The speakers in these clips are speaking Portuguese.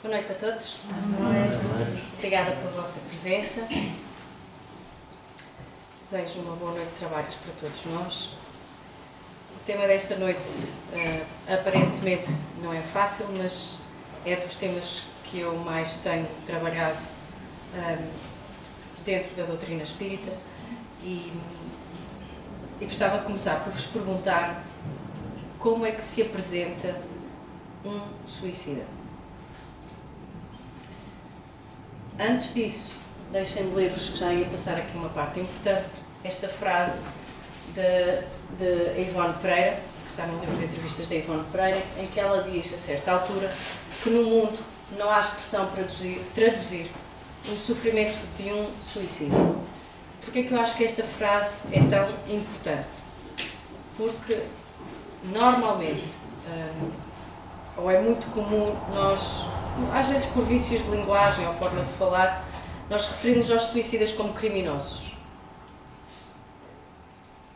Boa noite a todos. Boa noite. Obrigada pela vossa presença. Desejo uma boa noite de trabalhos para todos nós. O tema desta noite aparentemente não é fácil, mas é dos temas que eu mais tenho trabalhado dentro da doutrina espírita e gostava de começar por vos perguntar como é que se apresenta um suicida. Antes disso, deixem-me ler-vos, que já ia passar aqui uma parte importante, esta frase de Ivone Pereira, que está no livro de entrevistas de Ivone Pereira, em que ela diz, a certa altura, que no mundo não há expressão para traduzir o sofrimento de um suicídio. Porquê é que eu acho que esta frase é tão importante? Porque, normalmente, ou é muito comum nós, às vezes por vícios de linguagem ou forma de falar, nós referimos aos suicidas como criminosos.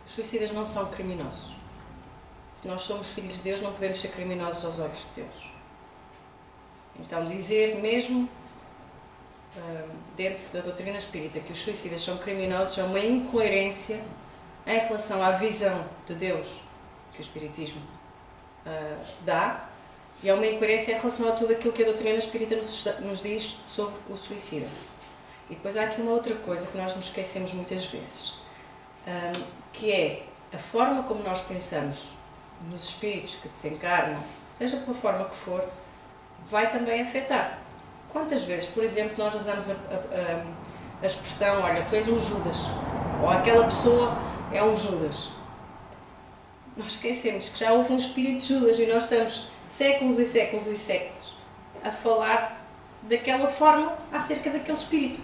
Os suicidas não são criminosos. Se nós somos filhos de Deus, não podemos ser criminosos aos olhos de Deus. Então, dizer mesmo, dentro da doutrina espírita, que os suicidas são criminosos é uma incoerência em relação à visão de Deus que o Espiritismo dá, e é uma incoerência em relação a tudo aquilo que a doutrina espírita nos diz sobre o suicida. E depois há aqui uma outra coisa que nós nos esquecemos muitas vezes, que é a forma como nós pensamos nos espíritos que desencarnam, seja pela forma que for, vai também afetar. Quantas vezes, por exemplo, nós usamos a expressão, olha, tu és um Judas, ou aquela pessoa é um Judas. Nós esquecemos que já houve um espírito de Judas e nós estamos séculos e séculos e séculos a falar daquela forma acerca daquele espírito.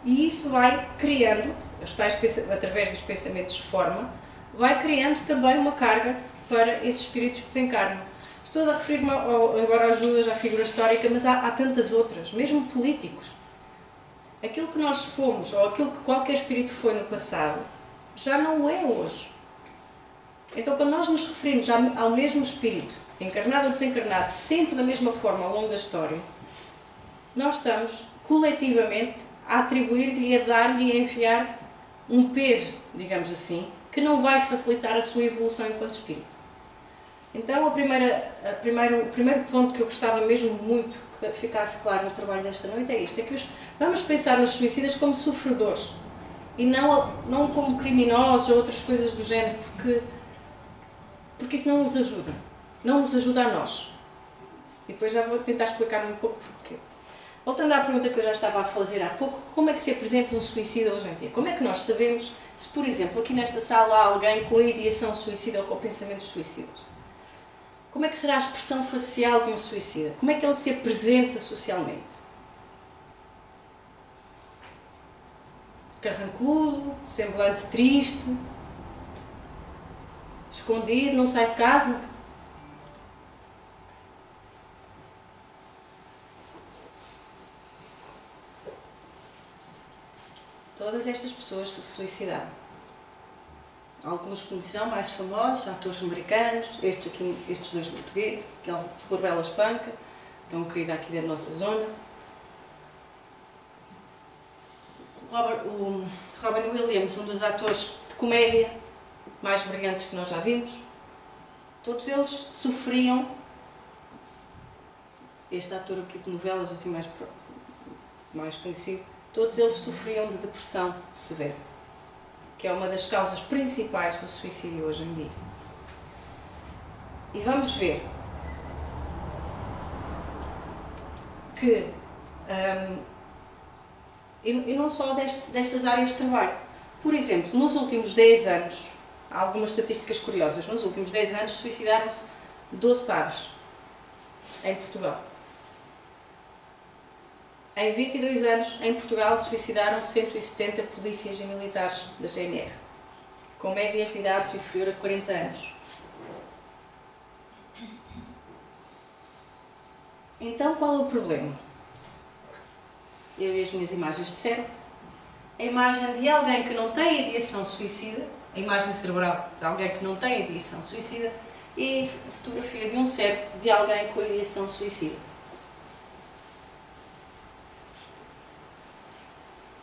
E isso vai criando, através dos pensamentos de forma, vai criando também uma carga para esses espíritos que desencarnam. Estou a referir-me agora aos Judas, à figura histórica, mas há tantas outras, mesmo políticos. Aquilo que nós fomos, ou aquilo que qualquer espírito foi no passado, já não o é hoje. Então, quando nós nos referimos ao mesmo espírito, encarnado ou desencarnado, sempre da mesma forma ao longo da história, nós estamos, coletivamente, a atribuir-lhe, a dar-lhe e a enfiar um peso, digamos assim, que não vai facilitar a sua evolução enquanto espírito. Então, o primeiro ponto que eu gostava mesmo muito que ficasse claro no trabalho desta noite é isto, é que vamos pensar nos suicidas como sofredores e não como criminosos ou outras coisas do género, porque isso não nos ajuda. Não nos ajuda a nós. E depois já vou tentar explicar um pouco porquê. Voltando à pergunta que eu já estava a fazer há pouco, como é que se apresenta um suicida hoje em dia? Como é que nós sabemos se, por exemplo, aqui nesta sala há alguém com ideação suicida ou com pensamentos suicidas? Como é que será a expressão facial de um suicida? Como é que ele se apresenta socialmente? Carrancudo, semblante triste, escondido, não sai de casa? Todas estas pessoas se suicidaram. Alguns conhecerão, mais famosos, atores americanos, estes dois portugueses, aquele Flor Bela Espanca, tão querida aqui da nossa zona. O Robin Williams, um dos atores de comédia mais brilhantes que nós já vimos, todos eles sofriam, este ator aqui de novelas assim mais conhecido, todos eles sofriam de depressão severa, que é uma das causas principais do suicídio hoje em dia. E vamos ver que, e não só destas áreas de trabalho, por exemplo, nos últimos 10 anos, há algumas estatísticas curiosas, nos últimos 10 anos suicidaram-se 12 padres em Portugal. Em 22 anos, em Portugal, suicidaram 170 polícias e militares da GNR, com médias de idades inferior a 40 anos. Então, qual é o problema? Eu e as minhas imagens disseram. A imagem de alguém que não tem ideação suicida, a imagem cerebral de alguém que não tem ideação suicida, e a fotografia de um cérebro de alguém com ideação suicida.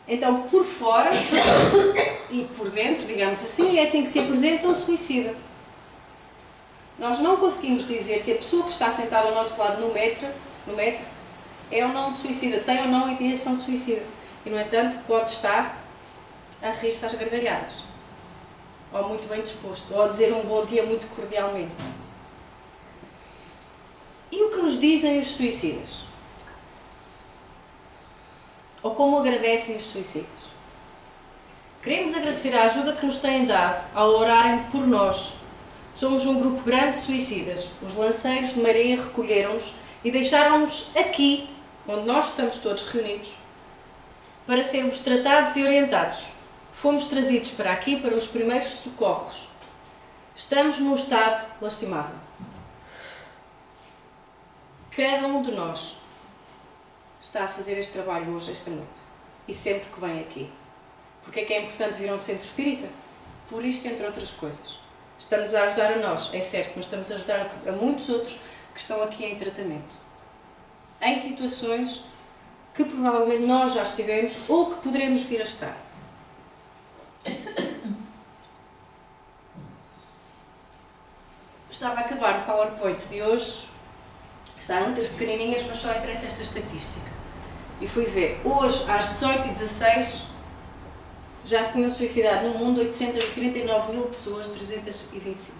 Então, por fora e por dentro, digamos assim, é assim que se apresenta um suicida. Nós não conseguimos dizer se a pessoa que está sentada ao nosso lado no metro é ou não suicida, tem ou não ideação suicida. E, no entanto, pode estar a rir-se às gargalhadas, ou muito bem disposto, ou a dizer um bom dia muito cordialmente. E o que nos dizem os suicidas? Ou como agradecem os suicidas? Queremos agradecer a ajuda que nos têm dado ao orarem por nós. Somos um grupo grande de suicidas. Os lanceiros de Maria recolheram-nos e deixaram-nos aqui, onde nós estamos todos reunidos, para sermos tratados e orientados. Fomos trazidos para aqui para os primeiros socorros. Estamos num estado lastimável. Cada um de nós está a fazer este trabalho hoje, esta noite, e sempre que vem aqui. Porque é que é importante vir a um centro espírita? Por isto, entre outras coisas. Estamos a ajudar a nós, é certo, mas estamos a ajudar a muitos outros que estão aqui em tratamento. Em situações que provavelmente nós já estivemos ou que poderemos vir a estar. Estava a acabar o PowerPoint de hoje. Está em letras pequenininhas, mas só interessa esta estatística. E fui ver. Hoje, às 18h16, já se tinham suicidado no mundo 839 mil pessoas, 325.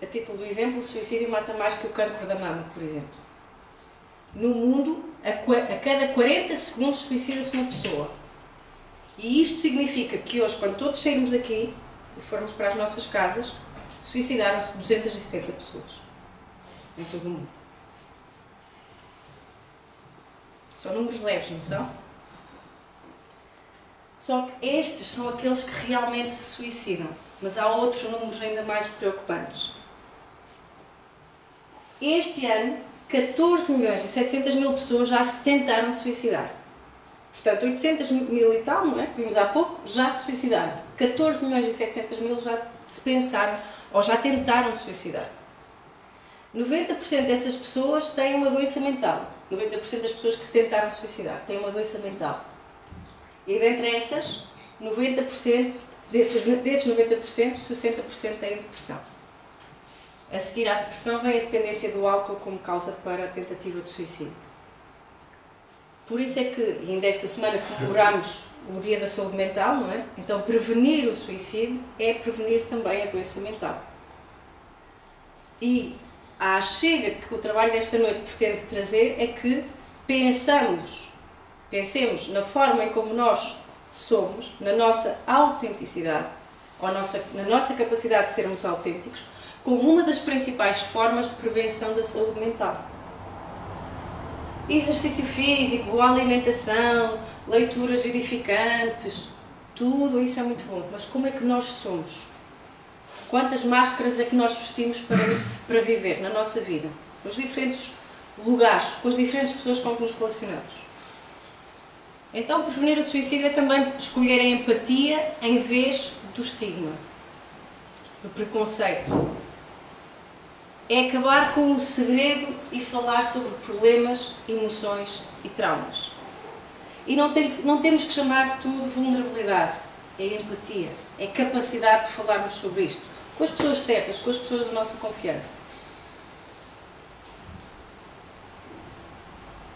A título do exemplo, o suicídio mata mais que o cancro da mama, por exemplo. No mundo, a cada 40 segundos suicida-se uma pessoa. E isto significa que hoje, quando todos sairmos daqui e formos para as nossas casas, suicidaram-se 270 pessoas em todo o mundo. São números leves, não são? Só que estes são aqueles que realmente se suicidam, mas há outros números ainda mais preocupantes. Este ano, 14 milhões e 700 mil pessoas já se tentaram suicidar. Portanto, 800 mil e tal, não é? Vimos há pouco, já se suicidaram. 14 milhões e 700 mil já se pensaram ou já tentaram suicidar. 90% dessas pessoas têm uma doença mental. 90% das pessoas que se tentaram suicidar têm uma doença mental. E dentre essas, 90% desses 90%, 60% têm depressão. A seguir à depressão vem a dependência do álcool como causa para a tentativa de suicídio. Por isso é que, e ainda esta semana comemoramos o Dia da Saúde Mental, não é? Então, prevenir o suicídio é prevenir também a doença mental. E a chega que o trabalho desta noite pretende trazer é que pensemos na forma em como nós somos, na nossa autenticidade, ou na nossa capacidade de sermos autênticos, como uma das principais formas de prevenção da saúde mental. Exercício físico, boa alimentação, leituras edificantes, tudo isso é muito bom. Mas como é que nós somos? Quantas máscaras é que nós vestimos para viver na nossa vida? Nos diferentes lugares, com as diferentes pessoas com que nos relacionamos. Então, prevenir o suicídio é também escolher a empatia em vez do estigma, do preconceito. É acabar com o segredo e falar sobre problemas, emoções e traumas. E não temos que chamar tudo de vulnerabilidade. É empatia, é capacidade de falarmos sobre isto, com as pessoas certas, com as pessoas da nossa confiança.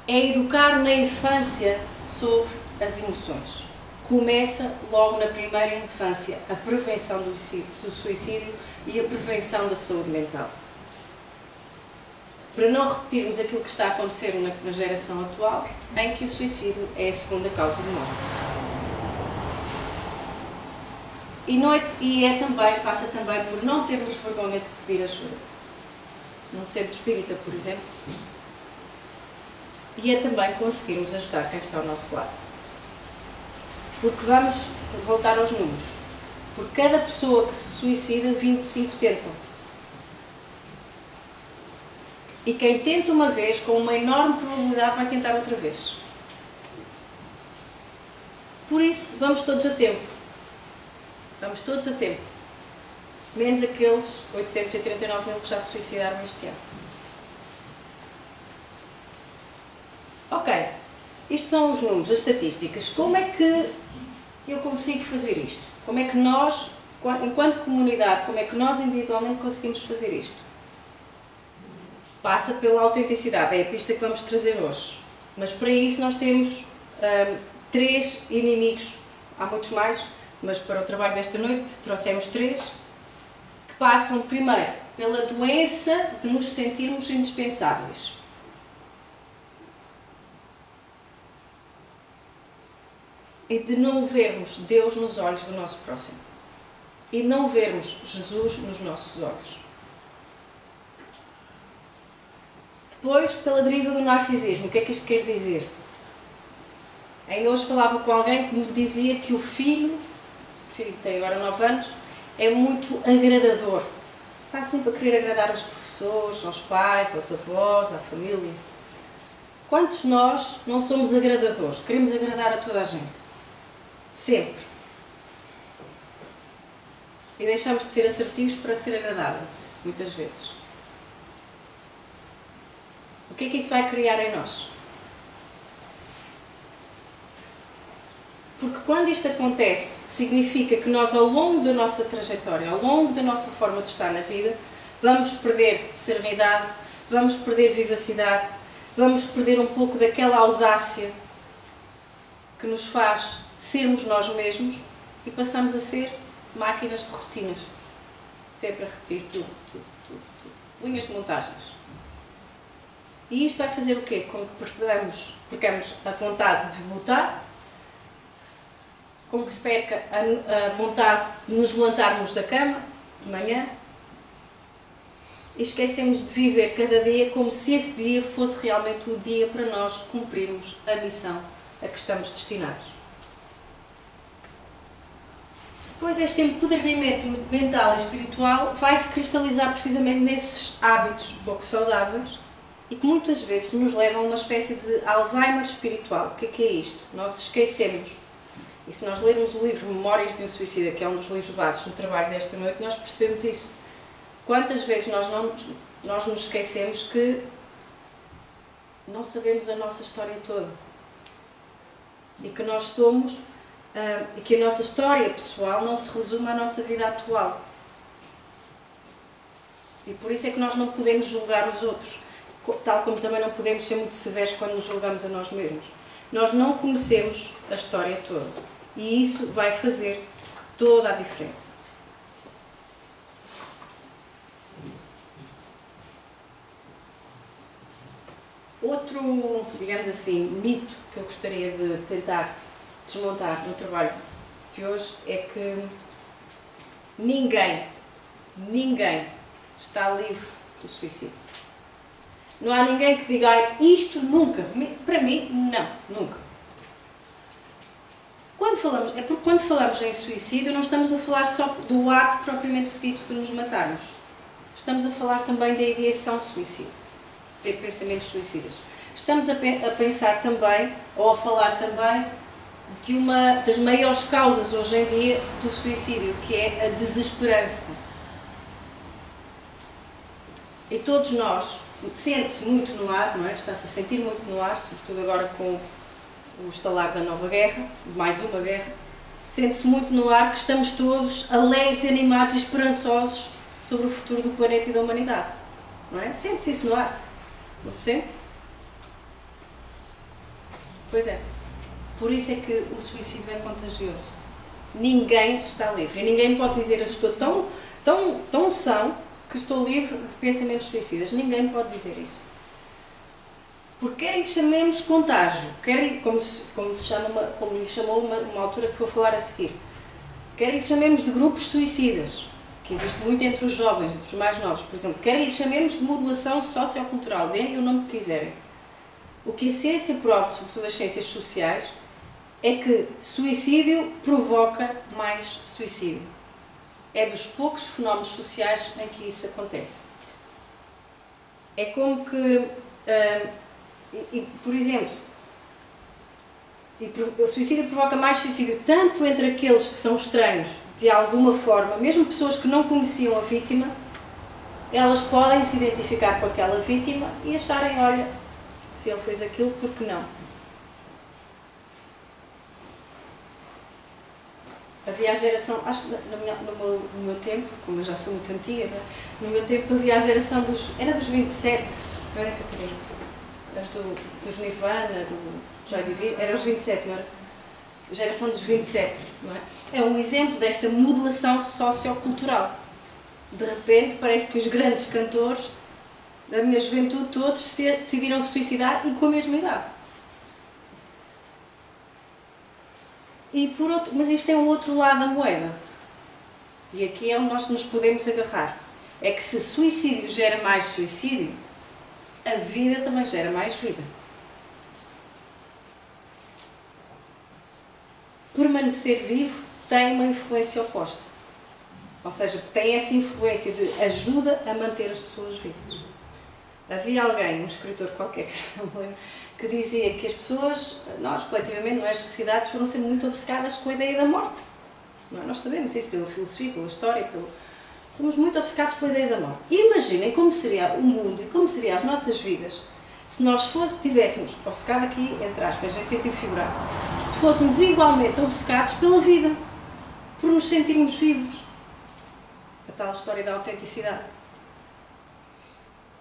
É educar na infância sobre as emoções. Começa logo na primeira infância a prevenção do suicídio e a prevenção da saúde mental. Para não repetirmos aquilo que está a acontecer na geração atual, em que o suicídio é a segunda causa de morte. Passa também por não termos vergonha de pedir ajuda. Num centro espírita, por exemplo. E é também conseguirmos ajudar quem está ao nosso lado. Porque vamos voltar aos números. Por cada pessoa que se suicida, 25 tentam. E quem tenta uma vez, com uma enorme probabilidade, vai tentar outra vez. Por isso, vamos todos a tempo. Vamos todos a tempo. Menos aqueles 839 mil que já se suicidaram este ano. Ok. Isto são os números, as estatísticas. Como é que eu consigo fazer isto? Como é que nós, enquanto comunidade, como é que nós individualmente conseguimos fazer isto? Passa pela autenticidade, é a pista que vamos trazer hoje. Mas para isso nós temos 3 inimigos, há muitos mais, mas para o trabalho desta noite trouxemos 3, que passam primeiro pela doença de nos sentirmos indispensáveis. E de não vermos Deus nos olhos do nosso próximo. E de não vermos Jesus nos nossos olhos. Depois, pela deriva do narcisismo. O que é que isto quer dizer? Ainda hoje falava com alguém que me dizia que o filho que tem agora 9 anos, é muito agradador. Está sempre a querer agradar aos professores, aos pais, aos avós, à família. Quantos de nós não somos agradadores? Queremos agradar a toda a gente. Sempre. E deixamos de ser assertivos para ser agradável, muitas vezes. O que é que isso vai criar em nós? Porque quando isto acontece, significa que nós, ao longo da nossa trajetória, ao longo da nossa forma de estar na vida, vamos perder serenidade, vamos perder vivacidade, vamos perder um pouco daquela audácia que nos faz sermos nós mesmos e passamos a ser máquinas de rotinas. Sempre a repetir tudo. Linhas de montagens. E isto vai fazer o quê? Com que percamos a vontade de lutar, com que se perca a vontade de nos levantarmos da cama de manhã e esquecemos de viver cada dia como se esse dia fosse realmente o dia para nós cumprirmos a missão a que estamos destinados. Depois este empoderamento mental e espiritual vai se cristalizar precisamente nesses hábitos pouco saudáveis e que muitas vezes nos levam a uma espécie de Alzheimer espiritual. O que é isto? Nós esquecemos. E se nós lermos o livro Memórias de um Suicida, que é um dos livros básicos do trabalho desta noite, nós percebemos isso. Quantas vezes nós nos esquecemos que não sabemos a nossa história toda. E que nós somos, e que a nossa história pessoal não se resume à nossa vida atual. E por isso é que nós não podemos julgar os outros, tal como também não podemos ser muito severos quando nos julgamos a nós mesmos. Nós não conhecemos a história toda. E isso vai fazer toda a diferença. Outro, digamos assim, mito que eu gostaria de tentar desmontar no trabalho de hoje é que ninguém está livre do suicídio. Não há ninguém que diga isto nunca. Para mim, não, nunca. Quando falamos em suicídio, não estamos a falar só do ato propriamente dito de nos matarmos. Estamos a falar também da ideação suicida, de pensamentos suicidas. Estamos a pensar também, ou a falar também, de uma das maiores causas hoje em dia do suicídio, que é a desesperança. E todos nós, sente-se muito no ar, não é? Está-se a sentir muito no ar, sobretudo agora com o estalar da nova guerra, mais uma guerra, sente-se muito no ar que estamos todos alegres, animados e esperançosos sobre o futuro do planeta e da humanidade. Não é? Sente-se isso no ar? Não se sente? Pois é. Por isso é que o suicídio é contagioso. Ninguém está livre. E ninguém pode dizer eu estou tão são que estou livre de pensamentos suicidas. Ninguém pode dizer isso. Porque quer lhe chamemos contágio, quer como lhe chamou uma altura que vou falar a seguir, quer lhe chamemos de grupos suicidas, que existe muito entre os jovens, entre os mais novos, por exemplo, quer lhe chamemos de modulação sociocultural, deem o nome que quiserem. O que a ciência prova, sobretudo as ciências sociais, é que suicídio provoca mais suicídio. É dos poucos fenómenos sociais em que isso acontece. É como que... por exemplo, o suicídio provoca mais suicídio tanto entre aqueles que são estranhos, de alguma forma, mesmo pessoas que não conheciam a vítima, elas podem se identificar com aquela vítima e acharem, olha, se ele fez aquilo, por que não? Havia a geração, acho que no meu tempo, como eu já sou muito antiga, não é? No meu tempo havia a geração era dos 27, não era, Catarina? Eras dos Nirvana, do Joy Division, era os 27, não era? A geração dos 27, não é? É um exemplo desta modelação sociocultural. De repente parece que os grandes cantores da minha juventude todos decidiram se suicidar e com a mesma idade. Mas isto é um outro lado da moeda. E aqui é onde nós nos podemos agarrar. É que se suicídio gera mais suicídio, a vida também gera mais vida. Permanecer vivo tem uma influência oposta. Ou seja, tem essa influência de ajuda a manter as pessoas vivas. Havia alguém, um escritor qualquer, que já não me lembro, que dizia que as pessoas, nós coletivamente, não é, as sociedades, foram sempre muito obcecadas com a ideia da morte. Não é? Nós sabemos isso pela filosofia, pela história, somos muito obcecados pela ideia da morte. E imaginem como seria o mundo e como seriam as nossas vidas se nós tivéssemos, obcecado aqui, entre aspas, em sentido figurado, se fôssemos igualmente obcecados pela vida, por nos sentirmos vivos. A tal história da autenticidade.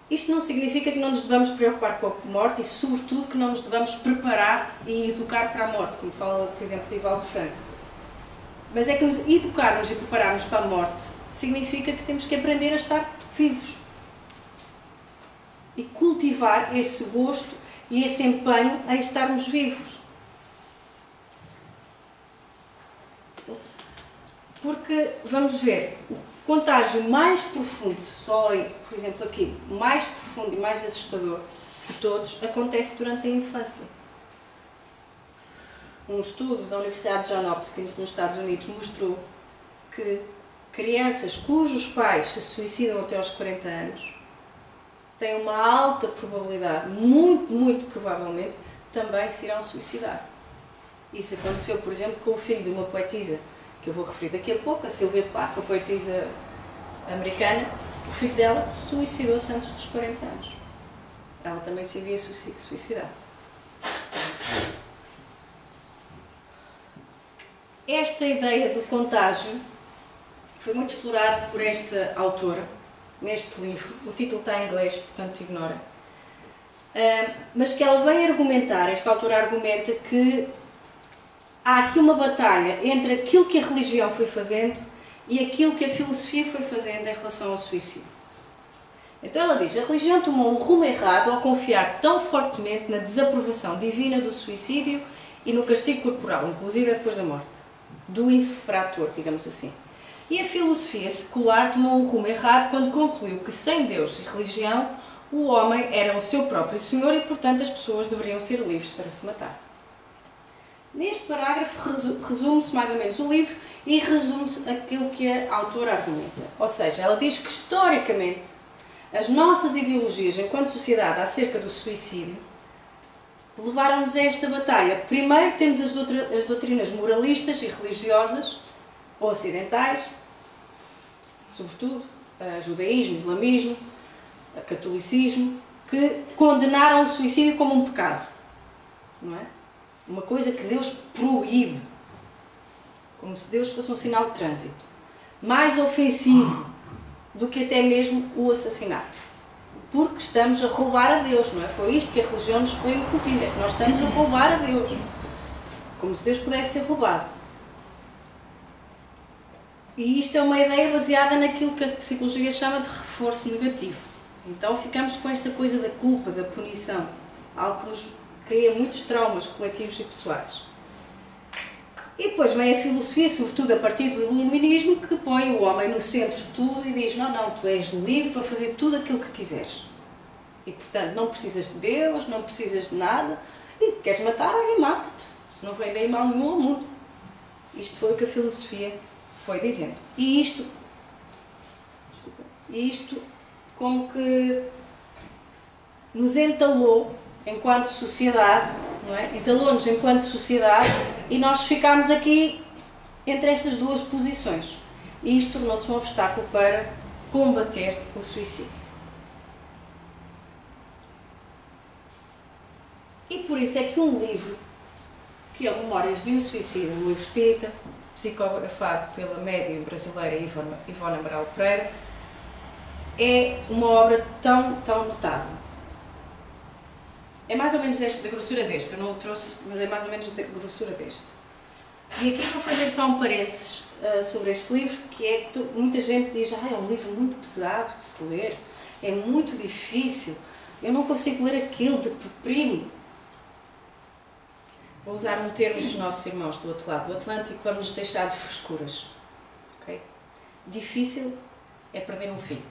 Isto não significa que não nos devamos preocupar com a morte e, sobretudo, que não nos devamos preparar e educar para a morte, como fala, por exemplo, Divaldo Franco. Mas é que nos educarmos e prepararmos para a morte significa que temos que aprender a estar vivos. E cultivar esse gosto e esse empenho em estarmos vivos. Porque, vamos ver, o contágio mais profundo, por exemplo aqui, mais profundo e mais assustador de todos, acontece durante a infância. Um estudo da Universidade de Johns Hopkins, nos Estados Unidos, mostrou que crianças cujos pais se suicidam até aos 40 anos têm uma alta probabilidade, muito provavelmente, também se irão suicidar. Isso aconteceu, por exemplo, com o filho de uma poetisa, que eu vou referir daqui a pouco, a Sylvia Plath, a poetisa americana. O filho dela suicidou-se antes dos 40 anos. Ela também se havia suicidado. Esta ideia do contágio foi muito explorada por esta autora, neste livro. O título está em inglês, portanto ignora. Mas que ela vem argumentar, esta autora argumenta que há aqui uma batalha entre aquilo que a religião foi fazendo e aquilo que a filosofia foi fazendo em relação ao suicídio. Então ela diz, a religião tomou um rumo errado ao confiar tão fortemente na desaprovação divina do suicídio e no castigo corporal, inclusive depois da morte, do infrator, digamos assim. E a filosofia secular tomou um rumo errado quando concluiu que sem Deus e religião o homem era o seu próprio senhor e, portanto, as pessoas deveriam ser livres para se matar. Neste parágrafo resume-se mais ou menos o livro e resume-se aquilo que a autora argumenta. Ou seja, ela diz que historicamente as nossas ideologias enquanto sociedade acerca do suicídio levaram-nos a esta batalha. Primeiro temos as doutrinas moralistas e religiosas ocidentais, sobretudo judaísmo, islamismo, catolicismo, que condenaram o suicídio como um pecado, não é? Uma coisa que Deus proíbe, como se Deus fosse um sinal de trânsito, mais ofensivo do que até mesmo o assassinato, porque estamos a roubar a Deus, não é? Foi isto que a religião nos foi incutida, que nós estamos a roubar a Deus, como se Deus pudesse ser roubado. E isto é uma ideia baseada naquilo que a psicologia chama de reforço negativo. Então ficamos com esta coisa da culpa, da punição, algo que nos cria muitos traumas coletivos e pessoais. E depois vem a filosofia, sobretudo a partir do iluminismo, que põe o homem no centro de tudo e diz, não, tu és livre para fazer tudo aquilo que quiseres. E, portanto, não precisas de Deus, não precisas de nada, e se queres matar, alguém mata-te. Não vem daí mal nenhum ao mundo. Isto foi o que a filosofia foi dizendo. E isto como que nos entalou enquanto sociedade, não é? Entalou-nos enquanto sociedade e nós ficámos aqui entre estas duas posições. E isto tornou-se um obstáculo para combater o suicídio. E por isso é que um livro, que é Memórias de um Suicídio, um livro espírita, psicografado pela médium brasileira Ivone Amaral Pereira, é uma obra tão notável. É mais ou menos da grossura deste, eu não o trouxe, mas é mais ou menos da grossura deste. E aqui vou fazer só um parênteses sobre este livro, que é que muita gente diz: é um livro muito pesado de se ler, é muito difícil, eu não consigo ler aquilo, deprimo. Vou usar um termo dos nossos irmãos do outro lado do Atlântico, vamos nos deixar de frescuras. Okay? Difícil é perder um filho.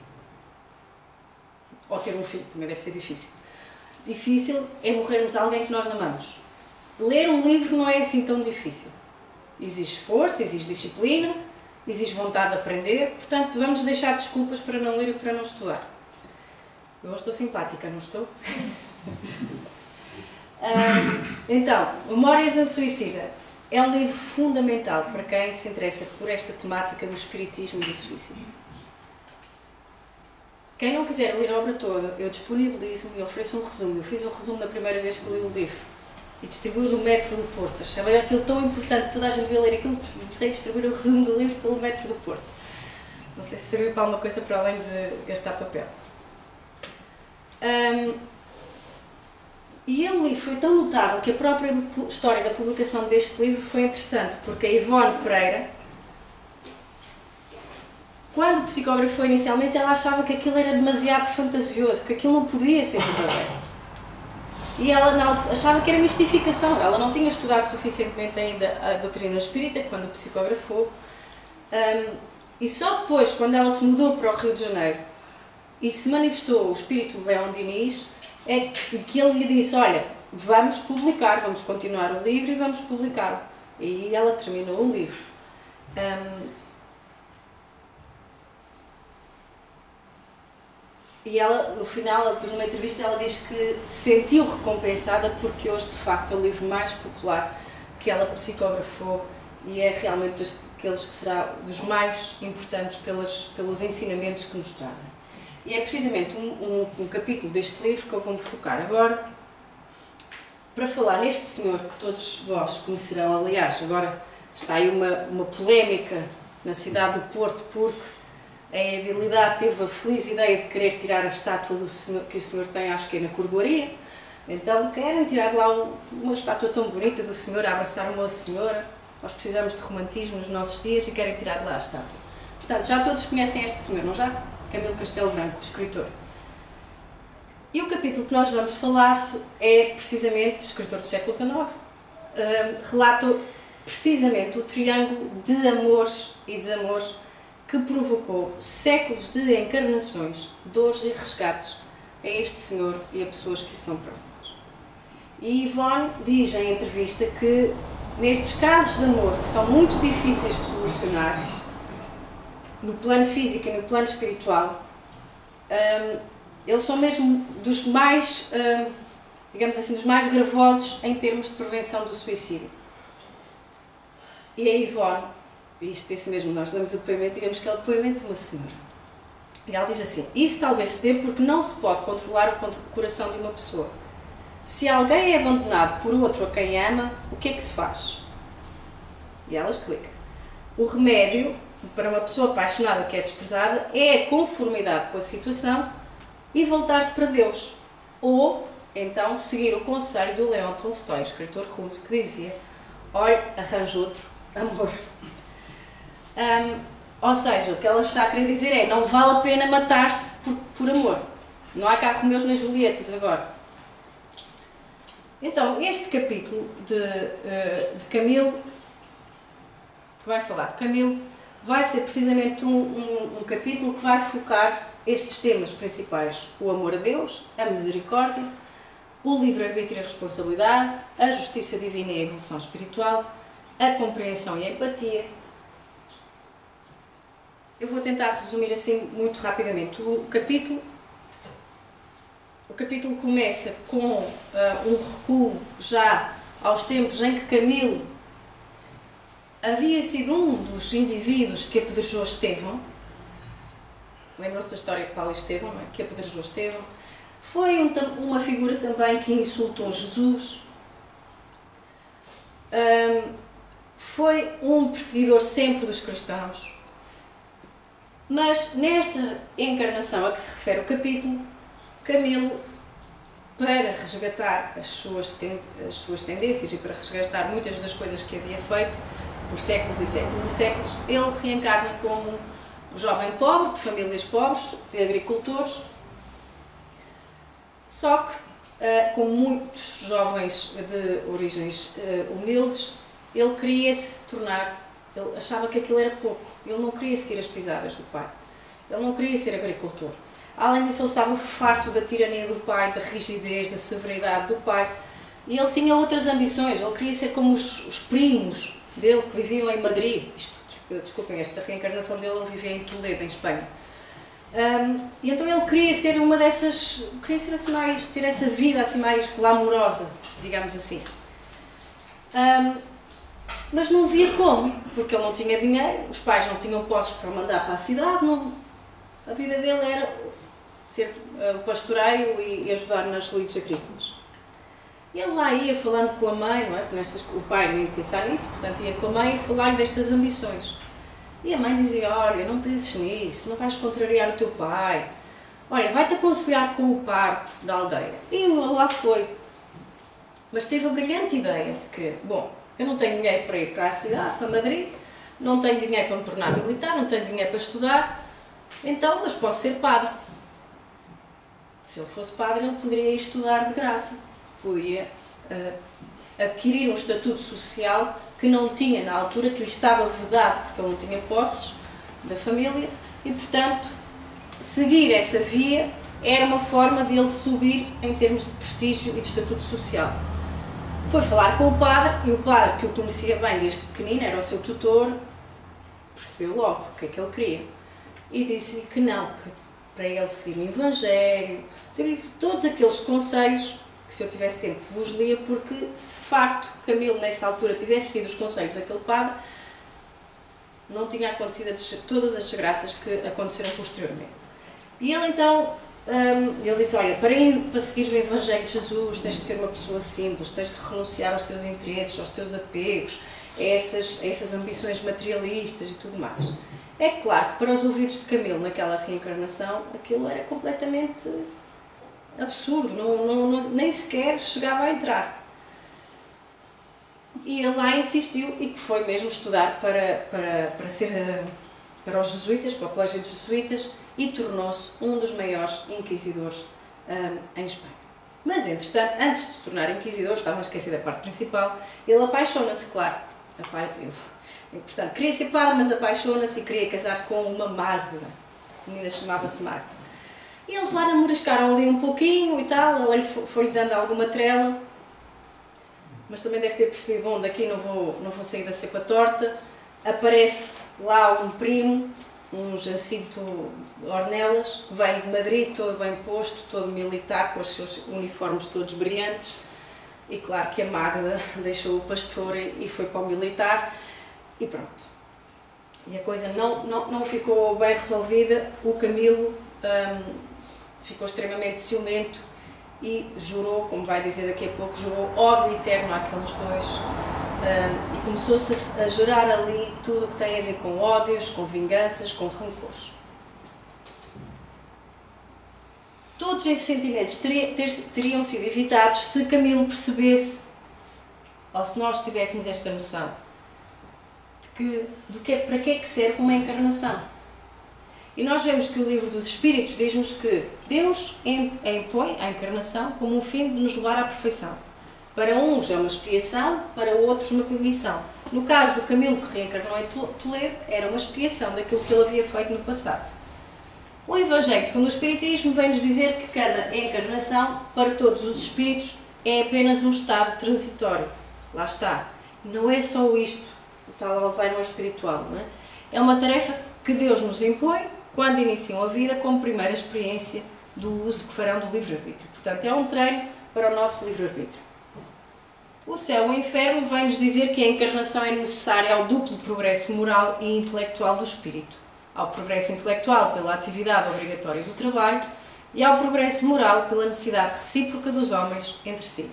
Ou ter um filho, também deve ser difícil. Difícil é morrermos alguém que nós amamos. Ler um livro não é assim tão difícil. Exige esforço, exige disciplina, exige vontade de aprender, portanto vamos deixar desculpas para não ler e para não estudar. Eu estou simpática, não estou? Então, Memórias de um Suicida é um livro fundamental para quem se interessa por esta temática do espiritismo e do suicídio. Quem não quiser ler a obra toda, eu disponibilizo-me e ofereço um resumo. Eu fiz um resumo da primeira vez que li o livro e distribuí no Metro do Porto. Achava aquilo tão importante que toda a gente devia ler aquilo, comecei a distribuir o resumo do livro pelo Metro do Porto. Não sei se serviu para alguma coisa para além de gastar papel. E o livro foi tão notável que a própria história da publicação deste livro foi interessante, porque a Ivone Pereira, quando psicografou inicialmente, ela achava que aquilo era demasiado fantasioso, que aquilo não podia ser verdadeiro. E ela achava que era mistificação. Ela não tinha estudado suficientemente ainda a doutrina espírita quando psicografou. E só depois, quando ela se mudou para o Rio de Janeiro e se manifestou o espírito de Leão Diniz, é que ele lhe disse: olha, vamos publicar, vamos continuar o livro e vamos publicá-lo. E ela terminou o livro. E ela, no final, depois numa entrevista, ela diz que se sentiu recompensada porque hoje, de facto, é o livro mais popular que ela psicografou e é realmente aqueles que será dos mais importantes pelos ensinamentos que nos trazem. E é precisamente um capítulo deste livro que eu vou me focar agora para falar neste senhor que todos vós conhecerão. Aliás, agora está aí uma polémica na cidade do Porto porque a Edilidade teve a feliz ideia de querer tirar a estátua do senhor, que o senhor tem, acho que é na Corgoaria. Então querem tirar de lá uma estátua tão bonita do senhor a abraçar uma senhora. Nós precisamos de romantismo nos nossos dias e querem tirar de lá a estátua. Portanto, já todos conhecem este senhor, não já? Camilo Castelo Branco, o escritor. E o capítulo que nós vamos falar é precisamente o escritor do século XIX. Relata precisamente o triângulo de amores e desamores que provocou séculos de encarnações, dores e resgates a este senhor e a pessoas que lhe são próximas. E Ivone diz em entrevista que nestes casos de amor, que são muito difíceis de solucionar, no plano físico e no plano espiritual, eles são mesmo dos mais, digamos assim, dos mais gravosos em termos de prevenção do suicídio. E a Ivone, isto disse mesmo, nós lemos o depoimento e vemos que é o depoimento de uma senhora. E ela diz assim: isso talvez se dê porque não se pode controlar o coração de uma pessoa. Se alguém é abandonado por outro a quem ama, o que é que se faz? E ela explica: o remédio para uma pessoa apaixonada que é desprezada é a conformidade com a situação e voltar-se para Deus. Ou, então, seguir o conselho do Leão Tolstói, escritor russo, que dizia: olha, arranja outro amor. Ou seja, o que ela está a querer dizer é: não vale a pena matar-se por amor. Não há cá Romeus nem Julietas agora. Então, este capítulo de Camilo, que vai falar de Camilo, vai ser precisamente um capítulo que vai focar estes temas principais: o amor a Deus, a misericórdia, o livre-arbítrio e a responsabilidade, a justiça divina e a evolução espiritual, a compreensão e a empatia. Eu vou tentar resumir assim muito rapidamente. O capítulo começa com um recuo já aos tempos em que Camilo havia sido um dos indivíduos que apedrejou Estevão. Lembram-se da história de Paulo e Estevão, não é? Que apedrejou Estevão. Foi uma figura também que insultou Jesus. foi um perseguidor sempre dos cristãos. Mas nesta encarnação a que se refere o capítulo, Camilo, para resgatar as suas tendências e para resgatar muitas das coisas que havia feito por séculos e séculos e séculos, ele reencarna como um jovem pobre, de famílias pobres, de agricultores, só que, como muitos jovens de origens humildes, ele queria se tornar, ele achava que aquilo era pouco, ele não queria seguir as pisadas do pai, ele não queria ser agricultor. Além disso, ele estava farto da tirania do pai, da rigidez, da severidade do pai, e ele tinha outras ambições, ele queria ser como os primos dele que viviam em Madrid. Desculpem, esta reencarnação dele, ele vivia em Toledo, em Espanha. E então ele queria ser uma dessas, queria ser assim mais, ter essa vida assim mais glamourosa, digamos assim. Mas não via como, porque ele não tinha dinheiro, os pais não tinham posses para mandar para a cidade, a vida dele era ser pastoreio e ajudar nas lides agrícolas. Ele lá ia falando com a mãe, não é? Porque o pai nem ia pensar nisso, portanto ia com a mãe falar destas ambições. E a mãe dizia, olha, não penses nisso, não vais contrariar o teu pai, olha, vai-te aconselhar com o parco da aldeia. E ele lá foi. Mas teve a brilhante ideia de que, bom, eu não tenho dinheiro para ir para a cidade, para Madrid, não tenho dinheiro para me tornar militar, não tenho dinheiro para estudar, então, mas posso ser padre. Se ele fosse padre, ele poderia ir estudar de graça, podia adquirir um estatuto social que não tinha na altura, que lhe estava vedado, porque ele não tinha posses da família, e, portanto, seguir essa via era uma forma de ele subir em termos de prestígio e de estatuto social. Foi falar com o padre, e o padre, que o conhecia bem desde pequenino, era o seu tutor, percebeu logo o que é que ele queria. E disse-lhe que não, que para ele seguir o Evangelho, deu-lhe todos aqueles conselhos que, se eu tivesse tempo, vos lia, porque se de facto Camilo nessa altura tivesse seguido os conselhos daquele padre, não tinha acontecido todas as desgraças que aconteceram posteriormente. E ele então, ele disse, olha, para seguir o Evangelho de Jesus tens que ser uma pessoa simples, tens que renunciar aos teus interesses, aos teus apegos, a essas ambições materialistas e tudo mais. É claro que para os ouvidos de Camilo naquela reencarnação aquilo era completamente absurdo, nem sequer chegava a entrar. E ele lá insistiu e que foi mesmo estudar para os jesuítas, para o colégio de jesuítas, e tornou-se um dos maiores inquisidores em Espanha. Mas, entretanto, antes de se tornar inquisidor, estavam a esquecer da parte principal, ele apaixona-se, claro. Portanto, queria ser padre, mas apaixona-se e queria casar com uma Magda. A menina chamava-se Magda. E eles lá namoriscaram ali um pouquinho e tal, ele foi-lhe dando alguma trela, mas também deve ter percebido, bom, daqui não vou sair da cepa torta. Aparece lá um primo, um Jacinto Ornelas, vem de Madrid, todo bem posto, todo militar, com os seus uniformes todos brilhantes, e claro que a Magda deixou o pastor e foi para o militar, e pronto. E a coisa não ficou bem resolvida. O Camilo ficou extremamente ciumento e jurou, como vai dizer daqui a pouco, jurou ódio eterno àqueles dois, e começou-se a gerar ali tudo o que tem a ver com ódios, com vinganças, com rancores. Todos esses sentimentos teriam sido evitados se Camilo percebesse, ou se nós tivéssemos esta noção, para que é que serve uma encarnação. E nós vemos que o livro dos Espíritos diz-nos que Deus impõe a encarnação como um fim de nos levar à perfeição. Para uns é uma expiação, para outros uma punição. No caso do Camilo, que reencarnou em Toledo, era uma expiação daquilo que ele havia feito no passado. O Evangelho, segundo o Espiritismo, vem-nos dizer que cada encarnação, para todos os espíritos, é apenas um estado transitório. Lá está. Não é só isto, o tal Alzheimer espiritual, não é? É uma tarefa que Deus nos impõe quando iniciam a vida como primeira experiência do uso que farão do livre-arbítrio. Portanto, é um treino para o nosso livre-arbítrio. O céu e o inferno vem-nos dizer que a encarnação é necessária ao duplo progresso moral e intelectual do espírito. Ao progresso intelectual pela atividade obrigatória do trabalho e ao progresso moral pela necessidade recíproca dos homens entre si.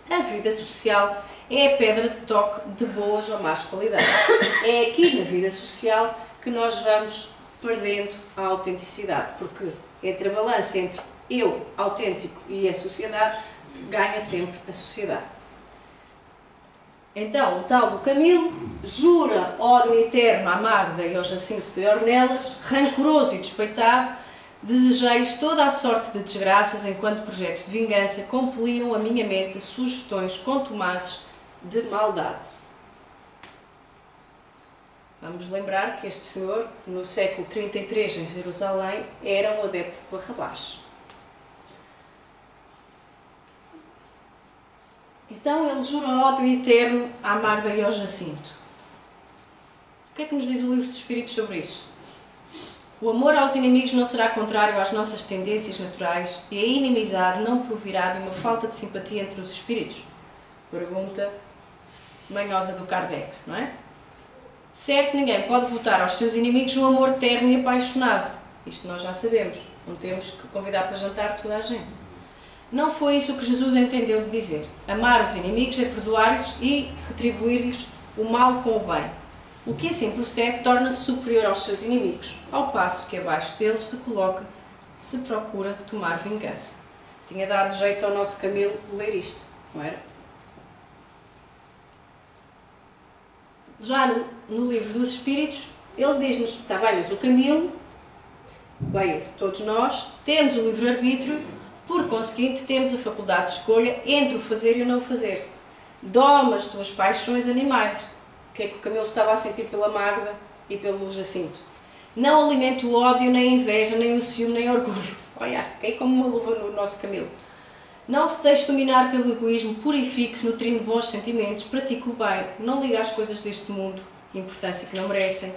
A vida social é a pedra de toque de boas ou más qualidades. É aqui na vida social que nós vamos perdendo a autenticidade, porque entre a balança entre eu, autêntico, e a sociedade, ganha sempre a sociedade. Então, o tal do Camilo jura ódio eterno à Magda e ao Jacinto de Ornelas, rancoroso e despeitado, desejei-lhes toda a sorte de desgraças enquanto projetos de vingança compeliam a minha mente sugestões contumazes de maldade. Vamos lembrar que este senhor, no século 33 em Jerusalém, era um adepto de Barrabás. Então ele jura ódio eterno à Magda e ao Jacinto. O que é que nos diz o livro dos Espíritos sobre isso? O amor aos inimigos não será contrário às nossas tendências naturais e a inimizade não provirá de uma falta de simpatia entre os espíritos? Pergunta manhosa do Kardec, não é? Certo, ninguém pode votar aos seus inimigos um amor terno e apaixonado. Isto nós já sabemos. Não temos que convidar para jantar toda a gente. Não foi isso que Jesus entendeu de dizer. Amar os inimigos é perdoar-lhes e retribuir-lhes o mal com o bem. O que assim procede torna-se superior aos seus inimigos, ao passo que abaixo deles se coloca, se procura tomar vingança. Tinha dado jeito ao nosso Camilo de ler isto, não era? Já no livro dos Espíritos, ele diz-nos, está bem, mas o Camilo, leia-se, todos nós, temos o livre-arbítrio, por conseguinte temos a faculdade de escolha entre o fazer e o não fazer. Doma as tuas paixões animais. O que é que o Camilo estava a sentir pela Magda e pelo Jacinto? Não alimenta o ódio, nem a inveja, nem o ciúme, nem o orgulho. Olha, cai como uma luva no nosso Camilo. Não se deixe dominar pelo egoísmo, purifique-se nutrindo bons sentimentos, pratique o bem, não ligue às coisas deste mundo, importância que não merecem,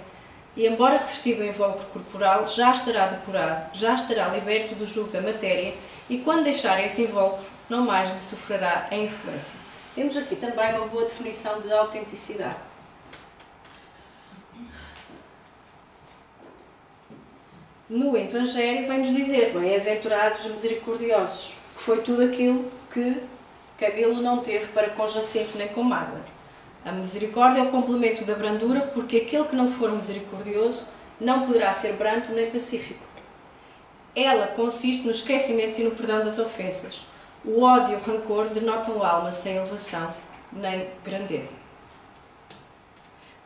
e embora revestido em invólucro corporal, já estará depurado, já estará liberto do jugo da matéria, e quando deixar esse invólucro, não mais lhe sofrerá a influência. Temos aqui também uma boa definição de autenticidade. No Evangelho vem-nos dizer, bem-aventurados misericordiosos, que foi tudo aquilo que Camilo não teve para com Jacinto nem com Magda. A misericórdia é o complemento da brandura, porque aquele que não for misericordioso não poderá ser brando nem pacífico. Ela consiste no esquecimento e no perdão das ofensas. O ódio e o rancor denotam alma sem elevação nem grandeza.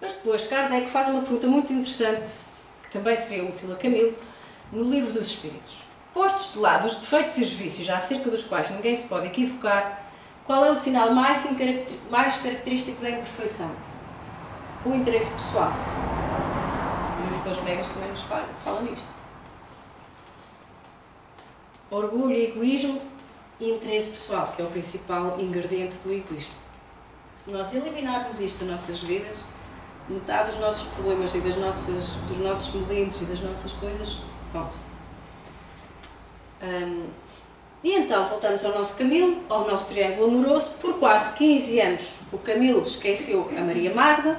Mas depois Kardec faz uma pergunta muito interessante, que também seria útil a Camilo, no Livro dos Espíritos. Postos de lado os defeitos e os vícios acerca dos quais ninguém se pode equivocar, qual é o sinal mais característico da imperfeição? O interesse pessoal. O Livro dos Megas também nos fala nisto. Orgulho e egoísmo e interesse pessoal, que é o principal ingrediente do egoísmo. Se nós eliminarmos isto das nossas vidas, metade dos nossos problemas e dos nossos melindres e das nossas coisas vão-se. E então voltamos ao nosso Camilo, ao nosso triângulo amoroso. Por quase 15 anos o Camilo esqueceu a Maria Magda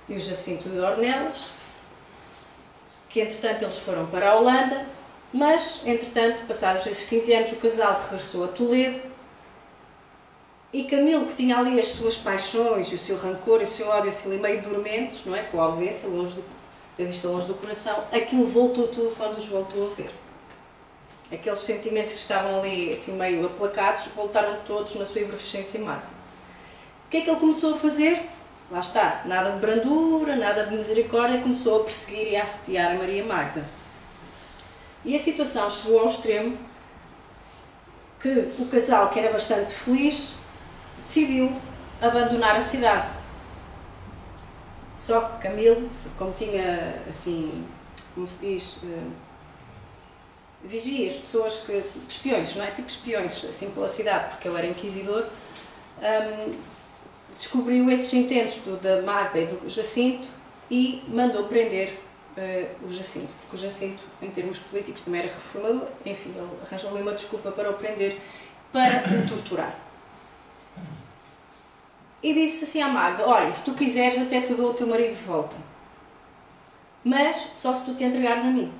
e o Jacinto de Ornelas, que entretanto eles foram para a Holanda, mas entretanto, passados esses 15 anos, o casal regressou a Toledo e Camilo, que tinha ali as suas paixões, o seu rancor e o seu ódio assim meio dormentes, não é? Com a ausência, da vista longe do coração, aquilo voltou tudo quando os voltou a ver. Aqueles sentimentos que estavam ali assim meio aplacados voltaram todos na sua efervescência máxima. O que é que ele começou a fazer? Lá está, nada de brandura, nada de misericórdia, começou a perseguir e a assediar a Maria Magda. E a situação chegou ao extremo que o casal, que era bastante feliz, decidiu abandonar a cidade. Só que Camilo, como tinha, assim, como se diz, vigias, pessoas que, espiões, não é? Tipo espiões, assim, pela cidade, porque ele era inquisidor, descobriu esses intentos da Magda e do Jacinto e mandou prender o Jacinto, porque o Jacinto, em termos políticos, também era reformador. Enfim, ele arranjou ali uma desculpa para o prender, para o torturar. E disse assim à Magda, olha, se tu quiseres até te dou o teu marido de volta, mas só se tu te entregares a mim.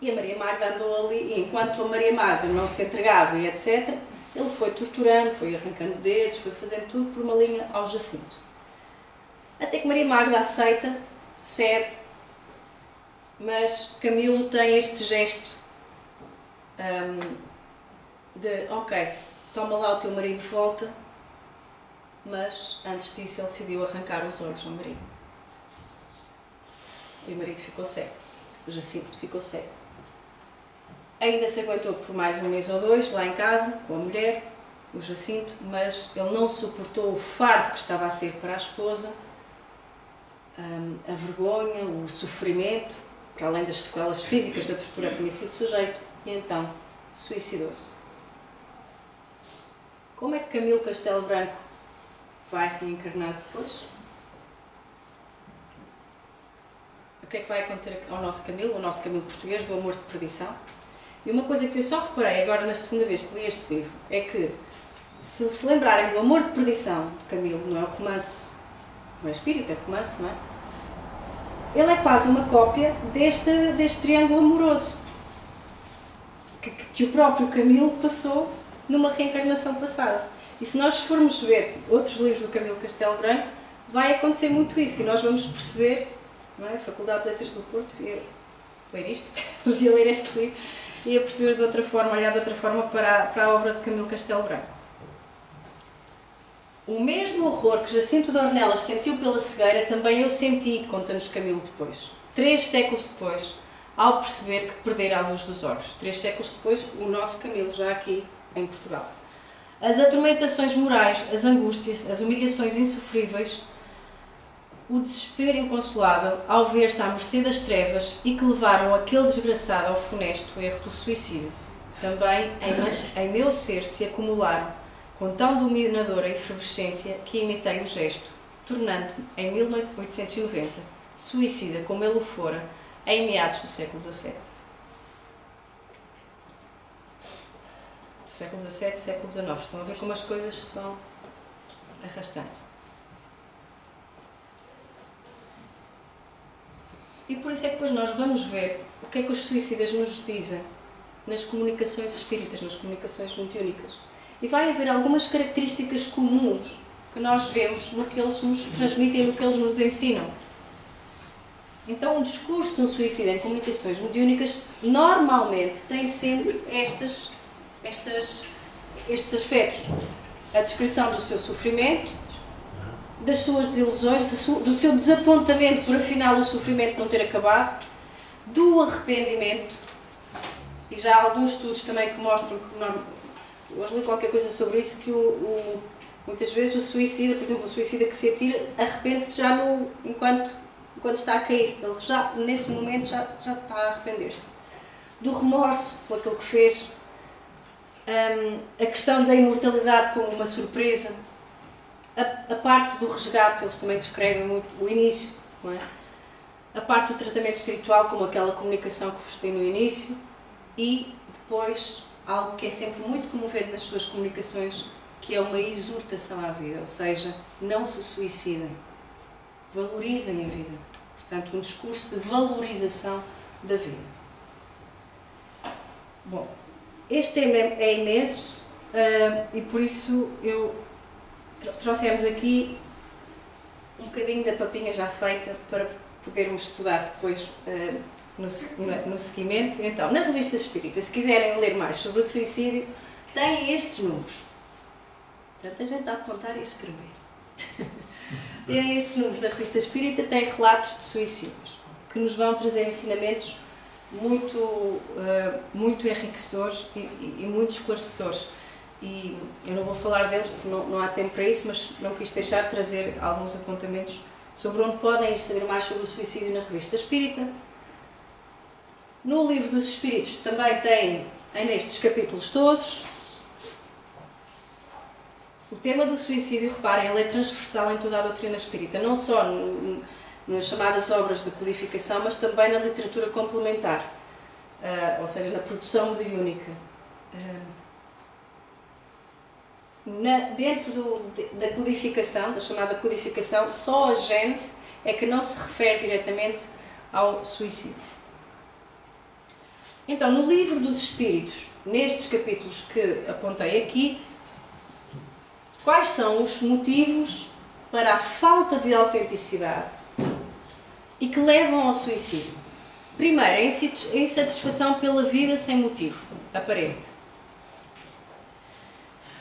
E a Maria Magda andou ali, e enquanto a Maria Magda não se entregava e etc., Ele foi torturando, foi arrancando dedos, foi fazendo tudo por uma linha ao Jacinto. Até que Maria Magda aceita, cede, mas Camilo tem este gesto de, ok, toma lá o teu marido de volta, mas antes disso ele decidiu arrancar os olhos ao marido. E o marido ficou cego, o Jacinto ficou cego. Ainda se aguentou por mais um mês ou dois, lá em casa, com a mulher, o Jacinto, mas ele não suportou o fardo que estava a ser para a esposa, a vergonha, o sofrimento, para além das sequelas físicas da tortura que tinha sido sujeito, e então suicidou-se. Como é que Camilo Castelo Branco vai reencarnar depois? O que é que vai acontecer ao nosso Camilo, o nosso Camilo português, do Amor de Perdição? E uma coisa que eu só reparei agora na segunda vez que li este livro é que, se lembrarem do Amor de Perdição de Camilo, não é um romance, não é espírita, é romance, não é? Ele é quase uma cópia deste triângulo amoroso que o próprio Camilo passou numa reencarnação passada. E se nós formos ver outros livros do Camilo Castelo Branco, vai acontecer muito isso e nós vamos perceber, não é? A Faculdade de Letras do Porto ia ler isto, ia ler este livro, e a perceber de outra forma, olhar de outra forma para a obra de Camilo Castelo Branco. O mesmo horror que Jacinto de Ornelas sentiu pela cegueira, também eu senti, conta-nos Camilo depois. 3 séculos depois, ao perceber que perdera a luz dos olhos. 3 séculos depois, o nosso Camilo, já aqui em Portugal. As atormentações morais, as angústias, as humilhações insofríveis, o desespero inconsolável ao ver-se à mercê das trevas e que levaram aquele desgraçado ao funesto erro do suicídio, também em meu ser se acumularam com tão dominadora efervescência que imitei o gesto, tornando-me, em 1890, suicida como ele o fora, em meados do século XVII. Século XVII, século XIX. Estão a ver como as coisas se vão arrastando. E por isso é que depois nós vamos ver o que é que os suicidas nos dizem nas comunicações espíritas, nas comunicações mediúnicas. E vai haver algumas características comuns que nós vemos no que eles nos transmitem, no que eles nos ensinam. Então, um discurso de um suicida em comunicações mediúnicas normalmente tem sempre estes aspectos. A descrição do seu sofrimento, das suas desilusões, do seu desapontamento por afinal o sofrimento não ter acabado, do arrependimento, e já há alguns estudos também que mostram que hoje li qualquer coisa sobre isso, que muitas vezes o suicida, por exemplo, o suicida que se atira, arrepende-se já enquanto está a cair. Ele já, nesse momento, já está a arrepender-se. Do remorso por aquilo que fez, a questão da imortalidade como uma surpresa, a parte do resgate, eles também descrevem muito o início, não é? A parte do tratamento espiritual, como aquela comunicação que vos dei no início, e depois algo que é sempre muito comovente nas suas comunicações, que é uma exortação à vida, ou seja, não se suicidem, valorizem a vida. Portanto, um discurso de valorização da vida. Bom, este tema é imenso e por isso trouxemos aqui um bocadinho da papinha já feita para podermos estudar depois no seguimento. Então, na Revista Espírita, se quiserem ler mais sobre o suicídio, têm estes números. Tanta gente a apontar e a escrever. Têm estes números da Revista Espírita, têm relatos de suicídios, que nos vão trazer ensinamentos muito enriquecedores e muito esclarecedores. E eu não vou falar deles porque não há tempo para isso, mas não quis deixar de trazer alguns apontamentos sobre onde podem ir saber mais sobre o suicídio na Revista Espírita. No Livro dos Espíritos também tem nestes capítulos todos. O tema do suicídio, reparem, ele é transversal em toda a doutrina espírita, não só nas chamadas obras de codificação, mas também na literatura complementar, ou seja, na produção mediúnica. Dentro da codificação, da chamada codificação, só a Gênese é que não se refere diretamente ao suicídio. Então, no livro dos Espíritos, nestes capítulos que apontei aqui, quais são os motivos para a falta de autenticidade e que levam ao suicídio? Primeiro, a insatisfação pela vida sem motivo aparente.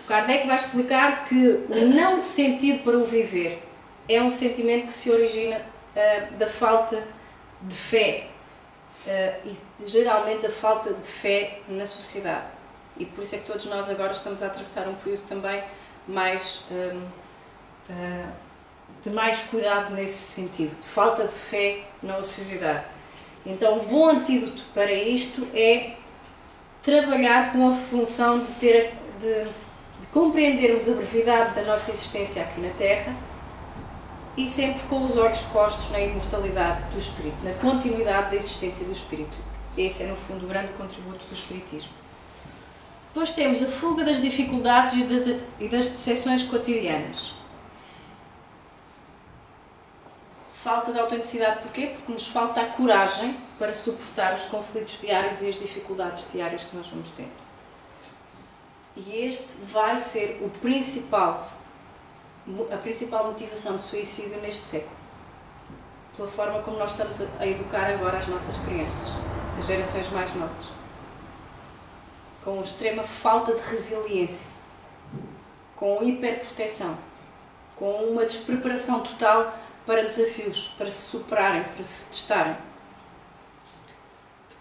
O Kardec vai explicar que o não sentido para o viver é um sentimento que se origina da falta de fé e geralmente da falta de fé na sociedade. E por isso é que todos nós agora estamos a atravessar um período também mais, de mais cuidado nesse sentido, de falta de fé na ociosidade. Então, o bom antídoto para isto é trabalhar com a função de compreendermos a brevidade da nossa existência aqui na Terra e sempre com os olhos postos na imortalidade do Espírito, na continuidade da existência do Espírito. Esse é, no fundo, o grande contributo do Espiritismo. Depois temos a fuga das dificuldades e das decepções cotidianas. Falta de autenticidade porquê? Porque nos falta a coragem para suportar os conflitos diários e as dificuldades diárias que nós vamos tendo. E este vai ser a principal motivação de suicídio neste século. Pela forma como nós estamos a educar agora as nossas crianças, as gerações mais novas. Com extrema falta de resiliência, com hiperproteção, com uma despreparação total para desafios, para se superarem, para se testarem.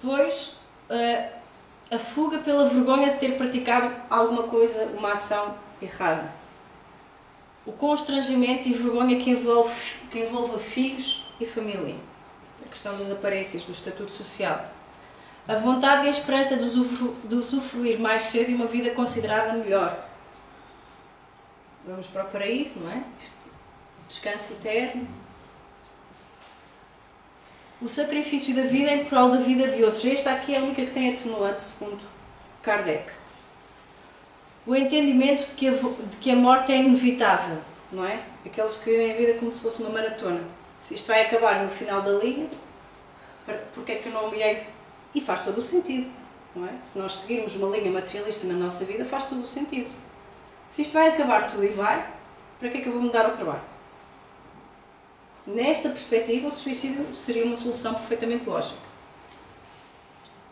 Depois, a fuga pela vergonha de ter praticado alguma coisa, uma ação errada. O constrangimento e vergonha que envolve filhos e família. A questão das aparências, do estatuto social. A vontade e a esperança de usufruir mais cedo de uma vida considerada melhor. Vamos para o paraíso, não é? Descanso eterno. O sacrifício da vida em prol da vida de outros. Esta aqui é a única que tem atenuante, segundo Kardec. O entendimento de que a morte é inevitável, não é? Aqueles que vivem a vida como se fosse uma maratona. Se isto vai acabar no final da linha, porque é que eu não me hei de... E faz todo o sentido, não é? Se nós seguirmos uma linha materialista na nossa vida, faz todo o sentido. Se isto vai acabar tudo e vai, para que é que eu vou mudar ao trabalho? Nesta perspectiva, o suicídio seria uma solução perfeitamente lógica.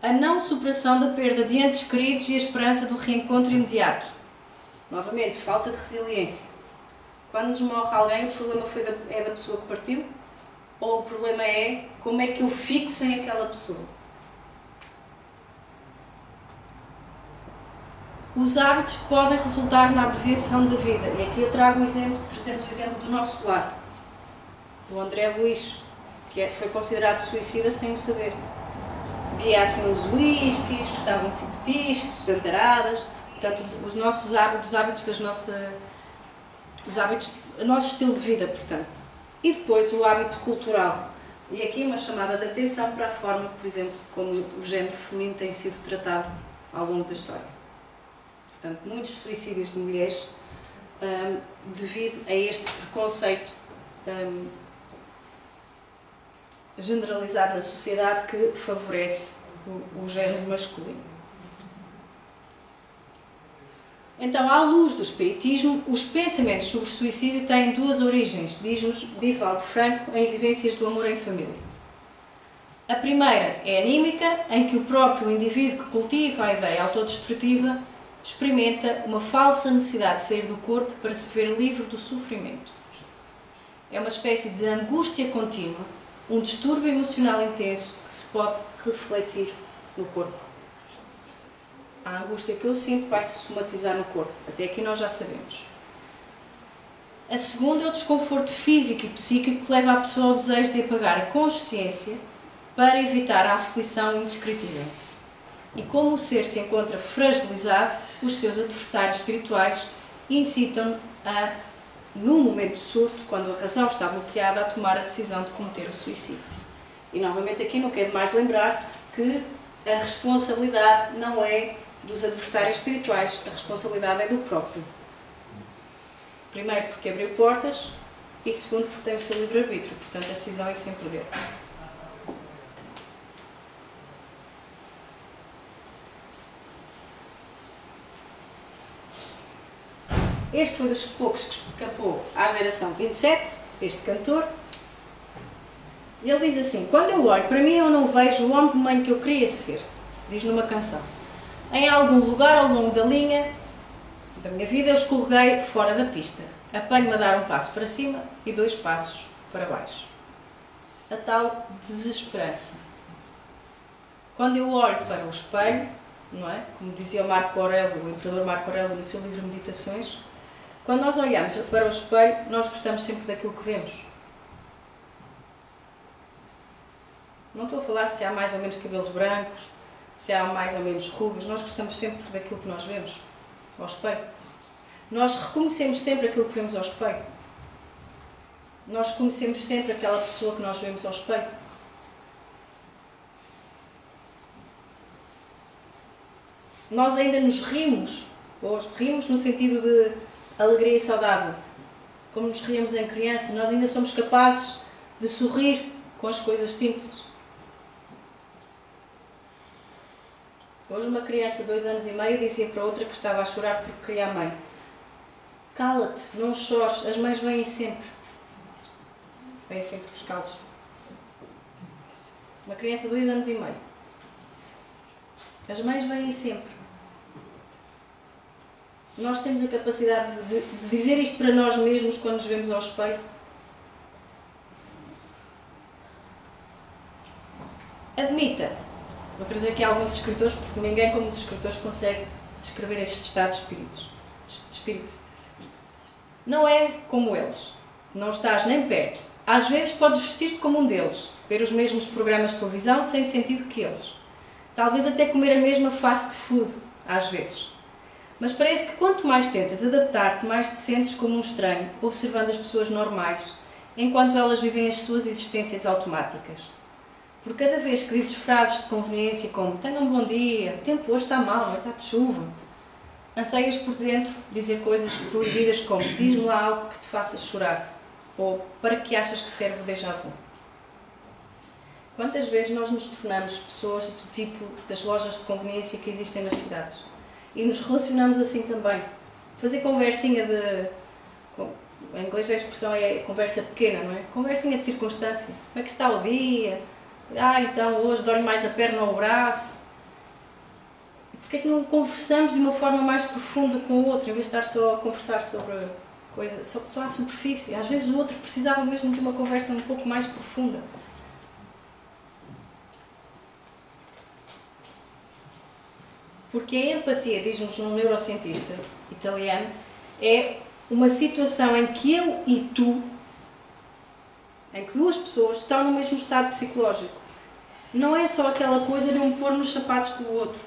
A não superação da perda de entes queridos e a esperança do reencontro imediato. Novamente, falta de resiliência. Quando nos morre alguém, o problema é da pessoa que partiu? Ou o problema é como é que eu fico sem aquela pessoa? Os hábitos que podem resultar na abreviação da vida. E aqui eu trago o exemplo do nosso lar, do André Luís, que foi considerado suicida sem o saber. Bebia assim uns whiskies, gostavam-se de petiscos, jantaradas, portanto os nossos hábitos, o nosso estilo de vida, portanto. E depois o hábito cultural. E aqui uma chamada de atenção para a forma, por exemplo, como o género feminino tem sido tratado ao longo da história. Portanto, muitos suicídios de mulheres devido a este preconceito generalizado na sociedade que favorece o género masculino. Então, à luz do Espiritismo, os pensamentos sobre o suicídio têm duas origens, diz-nos Divaldo Franco em Vivências do Amor em Família. A primeira é anímica, em que o próprio indivíduo que cultiva a ideia autodestrutiva experimenta uma falsa necessidade de sair do corpo para se ver livre do sofrimento. É uma espécie de angústia contínua, um distúrbio emocional intenso que se pode refletir no corpo. A angústia que eu sinto vai se somatizar no corpo. Até aqui nós já sabemos. A segunda é o desconforto físico e psíquico que leva a pessoa ao desejo de apagar a consciência para evitar a aflição indescritível. E como o ser se encontra fragilizado, os seus adversários espirituais incitam-no a, num momento de surto, quando a razão está bloqueada, a tomar a decisão de cometer o suicídio. E novamente aqui não quero mais lembrar que a responsabilidade não é dos adversários espirituais, a responsabilidade é do próprio. Primeiro porque abriu portas e segundo porque tem o seu livre-arbítrio, portanto a decisão é sempre dele. Este foi dos poucos que escapou à geração 27, este cantor. Ele diz assim: quando eu olho para mim, eu não vejo o homem que eu queria ser, diz numa canção. Em algum lugar ao longo da linha da minha vida, eu escorreguei fora da pista. Apanho-me a dar um passo para cima e 2 passos para baixo. A tal desesperança. Quando eu olho para o espelho, não é? Como dizia o Marco Aurélio, o imperador Marco Aurélio no seu livro Meditações, quando nós olhamos para o espelho, nós gostamos sempre daquilo que vemos. Não estou a falar se há mais ou menos cabelos brancos, se há mais ou menos rugas, nós gostamos sempre daquilo que nós vemos ao espelho. Nós reconhecemos sempre aquilo que vemos ao espelho. Nós conhecemos sempre aquela pessoa que nós vemos ao espelho. Nós ainda nos rimos, ou rimos no sentido de alegria saudável, como nos ríamos em criança. Nós ainda somos capazes de sorrir com as coisas simples. Hoje uma criança de 2 anos e meio dizia para outra que estava a chorar porque queria a mãe: cala-te, não chores, as mães vêm sempre. Vêm sempre buscá-los. Uma criança de 2 anos e meio. As mães vêm sempre. Nós temos a capacidade de dizer isto para nós mesmos quando nos vemos ao espelho. Admita. Vou trazer aqui alguns escritores, porque ninguém como os escritores consegue descrever estes estados de espírito. Não é como eles. Não estás nem perto. Às vezes podes vestir-te como um deles, ver os mesmos programas de televisão sem sentido que eles. Talvez até comer a mesma fast food, às vezes. Mas parece que quanto mais tentas adaptar-te, mais te sentes como um estranho, observando as pessoas normais, enquanto elas vivem as suas existências automáticas. Por cada vez que dizes frases de conveniência como tenha um bom dia, o tempo hoje está mal, está de chuva, anseias por dentro dizer coisas proibidas como diz-me lá algo que te faça chorar, ou para que achas que serve o déjà vu. Quantas vezes nós nos tornamos pessoas do tipo das lojas de conveniência que existem nas cidades? E nos relacionamos assim também. Fazer conversinha de... Em inglês a expressão é conversa pequena, não é? Conversinha de circunstância. Como é que está o dia? Então hoje dói mais a perna ou o braço. E porquê é que não conversamos de uma forma mais profunda com o outro, em vez de estar só a conversar sobre coisas, só à superfície? Às vezes o outro precisava mesmo de uma conversa um pouco mais profunda. Porque a empatia, diz-nos um neurocientista italiano, é uma situação em que eu e tu, em que 2 pessoas estão no mesmo estado psicológico. Não é só aquela coisa de um pôr nos sapatos do outro.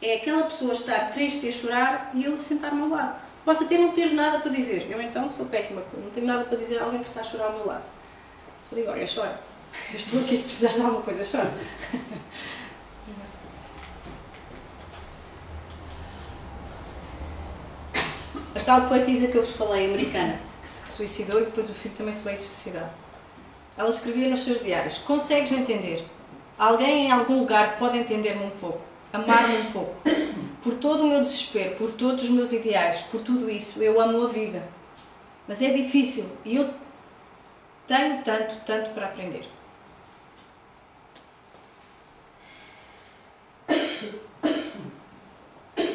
É aquela pessoa estar triste e a chorar e eu sentar-me ao lado. Posso até não ter nada para dizer. Eu então sou péssima, não tenho nada para dizer a alguém que está a chorar ao meu lado. Eu digo, olha, chora. Eu estou aqui, se precisares de alguma coisa, chora. A tal poetisa que eu vos falei, americana, que se suicidou e depois o filho também se veio suicidar. Ela escrevia nos seus diários: consegues entender? Alguém em algum lugar pode entender-me um pouco, amar-me um pouco. Por todo o meu desespero, por todos os meus ideais, por tudo isso, eu amo a vida. Mas é difícil e eu tenho tanto para aprender.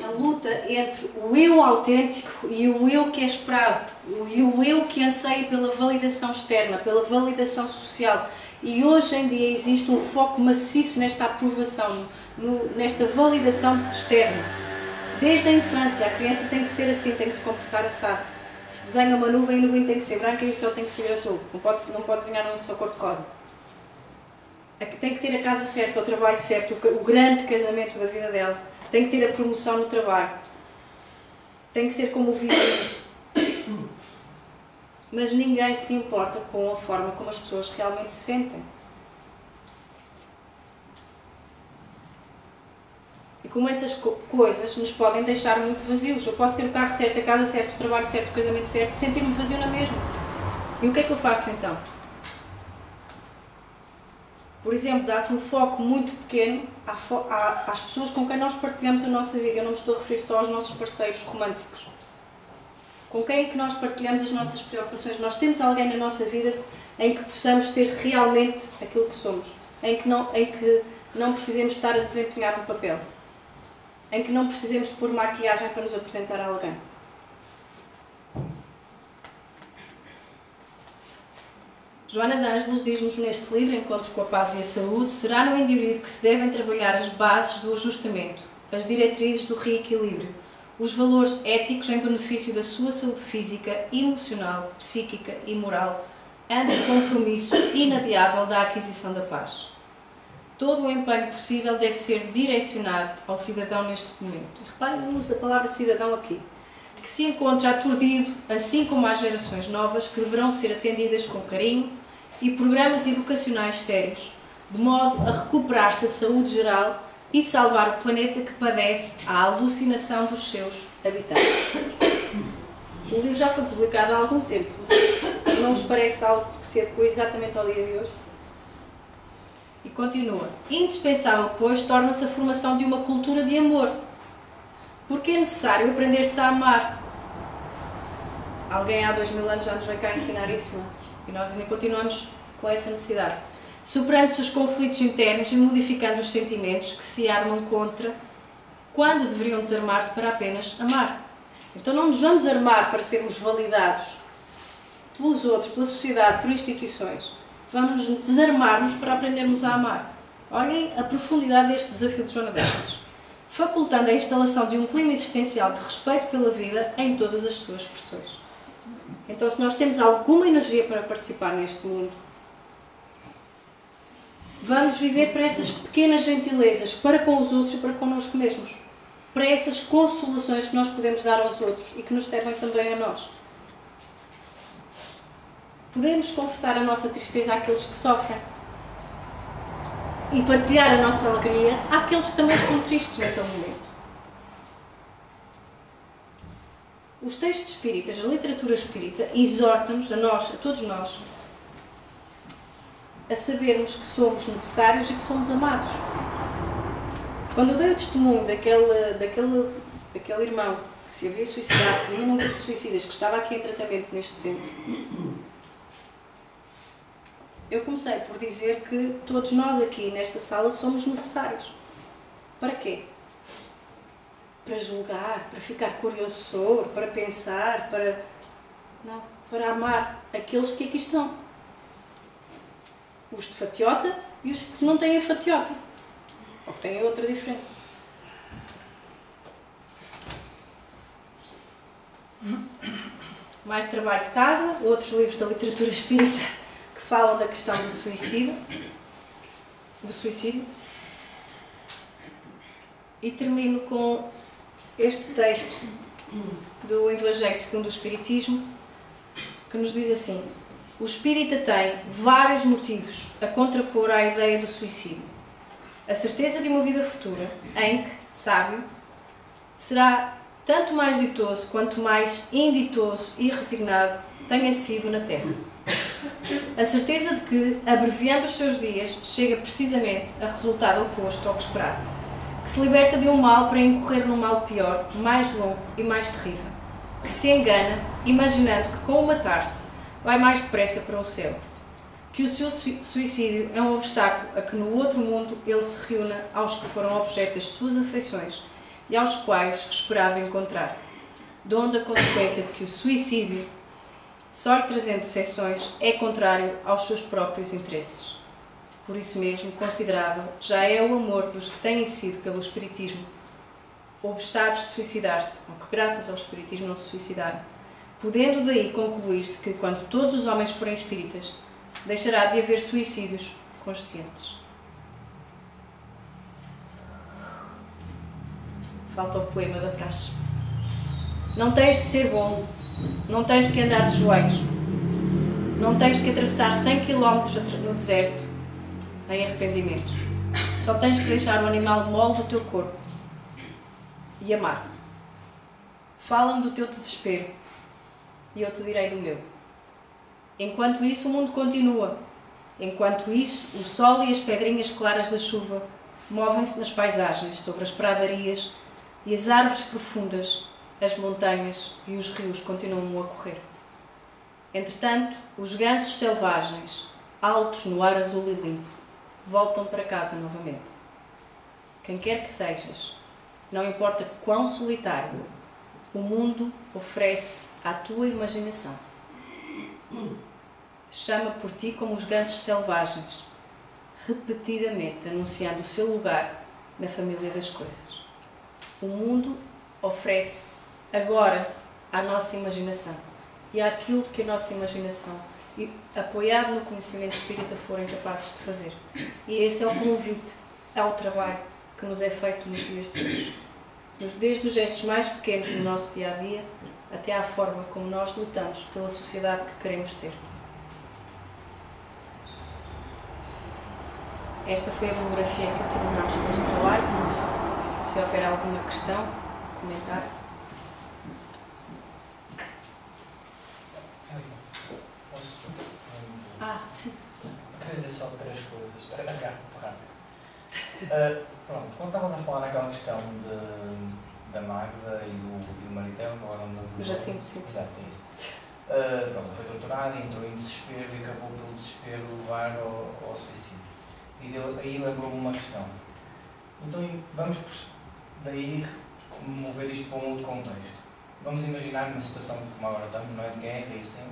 A luta entre o eu autêntico e o eu que é esperado, e o eu que anseia pela validação externa, pela validação social. E hoje em dia existe um foco maciço nesta aprovação, nesta validação externa. Desde a infância, a criança tem que ser assim, tem que se comportar assado. Se desenha uma nuvem, a nuvem tem que ser branca e o céu tem que ser azul. Não pode desenhar no céu cor-de-rosa. Tem que ter a casa certa, o trabalho certo, o grande casamento da vida dela. Tem que ter a promoção no trabalho. Tem que ser como o vizinho. Mas ninguém se importa com a forma como as pessoas realmente se sentem. E como essas coisas nos podem deixar muito vazios. Eu posso ter o carro certo, a casa certa, o trabalho certo, o casamento certo, e sentir-me vazio na mesma. E o que é que eu faço então? Por exemplo, dá-se um foco muito pequeno às pessoas com quem nós partilhamos a nossa vida. Eu não me estou a referir só aos nossos parceiros românticos. Com quem é que nós partilhamos as nossas preocupações? Nós temos alguém na nossa vida em que possamos ser realmente aquilo que somos, em que não precisemos estar a desempenhar um papel, em que não precisemos de pôr maquilhagem para nos apresentar a alguém. Joana de Ângeles diz-nos neste livro, Encontro com a Paz e a Saúde, será no indivíduo que se devem trabalhar as bases do ajustamento, as diretrizes do reequilíbrio, os valores éticos em benefício da sua saúde física, emocional, psíquica e moral, ante o compromisso inadiável da aquisição da paz. Todo o empenho possível deve ser direcionado ao cidadão neste momento. E reparem no uso da palavra cidadão aqui, que se encontra aturdido, assim como as gerações novas, que deverão ser atendidas com carinho e programas educacionais sérios, de modo a recuperar-se a saúde geral e salvar o planeta que padece a alucinação dos seus habitantes. O livro já foi publicado há algum tempo, mas não vos parece algo que se adequa exatamente ao dia de hoje? E continua. Indispensável, pois, torna-se a formação de uma cultura de amor, porque é necessário aprender-se a amar. Alguém há 2000 anos já nos veio cá ensinar isso, não? E nós ainda continuamos com essa necessidade. Superando-se os conflitos internos e modificando os sentimentos que se armam contra, quando deveriam desarmar-se para apenas amar. Então não nos vamos armar para sermos validados pelos outros, pela sociedade, por instituições. Vamos nos desarmar-nos para aprendermos a amar. Olhem a profundidade deste desafio de Joana de Ângeles, facultando a instalação de um clima existencial de respeito pela vida em todas as suas expressões. Então, se nós temos alguma energia para participar neste mundo, vamos viver para essas pequenas gentilezas, para com os outros e para connosco mesmos. Para essas consolações que nós podemos dar aos outros e que nos servem também a nós. Podemos confessar a nossa tristeza àqueles que sofrem e partilhar a nossa alegria àqueles que também estão tristes naquele momento. Os textos espíritas, a literatura espírita, exortam-nos, a nós, a todos nós, a sabermos que somos necessários e que somos amados. Quando eu dei o testemunho daquele irmão que se havia suicidado, que vinha num grupo de suicidas, que estava aqui em tratamento neste centro, eu comecei por dizer que todos nós aqui nesta sala somos necessários. Para quê? Para julgar, para ficar curioso sobre, para pensar, Não, para amar aqueles que aqui estão. Os de fatiota e os que não têm a fatiota. Ou que têm outra diferente. Mais trabalho de casa, outros livros da literatura espírita que falam da questão do suicídio. E termino com este texto do Evangelho segundo o Espiritismo, que nos diz assim: o espírita tem vários motivos a contrapor à ideia do suicídio. A certeza de uma vida futura, em que, sábio, será tanto mais ditoso quanto mais inditoso e resignado tenha sido na Terra. A certeza de que, abreviando os seus dias, chega precisamente a resultado oposto ao que esperava, que se liberta de um mal para incorrer num mal pior, mais longo e mais terrível, que se engana, imaginando que com o matar-se vai mais depressa para o céu, que o seu suicídio é um obstáculo a que no outro mundo ele se reúna aos que foram objeto das suas afeições e aos quais esperava encontrar, de onde a consequência de que o suicídio, só lhe trazendo decepções, é contrário aos seus próprios interesses. Por isso mesmo, considerável já é o amor dos que têm sido, pelo Espiritismo, obstados de suicidar-se, ou que graças ao Espiritismo não se suicidaram, podendo daí concluir-se que, quando todos os homens forem espíritas, deixará de haver suicídios conscientes. Falta o poema da praxe. Não tens de ser bom, não tens que andar de joelhos, não tens que atravessar 100 km no deserto em arrependimentos. Só tens que deixar o animal mole do teu corpo e amar. Fala-me do teu desespero e eu te direi do meu. Enquanto isso, o mundo continua. Enquanto isso, o sol e as pedrinhas claras da chuva movem-se nas paisagens, sobre as pradarias e as árvores profundas, as montanhas e os rios continuam a correr. Entretanto, os gansos selvagens, altos no ar azul e limpo, voltam para casa novamente. Quem quer que sejas, não importa quão solitário, o mundo oferece à tua imaginação. Chama por ti como os gansos selvagens, repetidamente anunciando o seu lugar na família das coisas. O mundo oferece agora à nossa imaginação e àquilo que a nossa imaginação, apoiado no conhecimento espírita, forem capazes de fazer. E esse é o convite ao trabalho que nos é feito nos dias de hoje. Desde os gestos mais pequenos do nosso dia-a-dia até à forma como nós lutamos pela sociedade que queremos ter. Esta foi a bibliografia que utilizamos para este trabalho. Se houver alguma questão, comentário. Sim. Queria dizer só 3 coisas. Pronto, quando estavas a falar naquela questão da Magda e do marido dela, agora não me Jacinto, sim. Exato, é isso. Pronto, foi torturada, entrou em desespero e acabou pelo desespero levar ao suicídio. E aí lembrou-me uma questão. Então vamos daí mover isto para um outro contexto. Vamos imaginar uma situação como agora estamos, não é, de guerra e assim,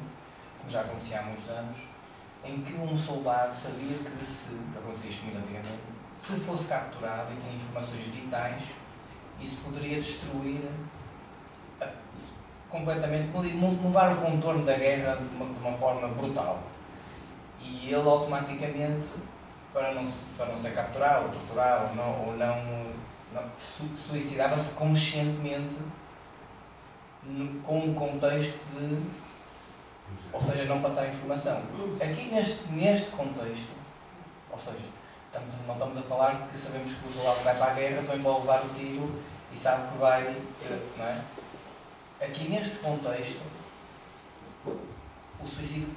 como já acontecia há muitos anos, em que um soldado sabia que se, acontecia isto muito antigamente, se fosse capturado e tinha informações vitais, isso poderia destruir completamente, mudar o contorno da guerra de uma forma brutal. E ele automaticamente, para não ser capturado, ou torturado, ou não suicidava-se conscientemente com um contexto de, ou seja, não passar informação. Aqui neste contexto, ou seja, não estamos a falar que sabemos que o soldado vai para a guerra, também pode levar o tiro e sabe que vai, não é? Aqui neste contexto, o suicídio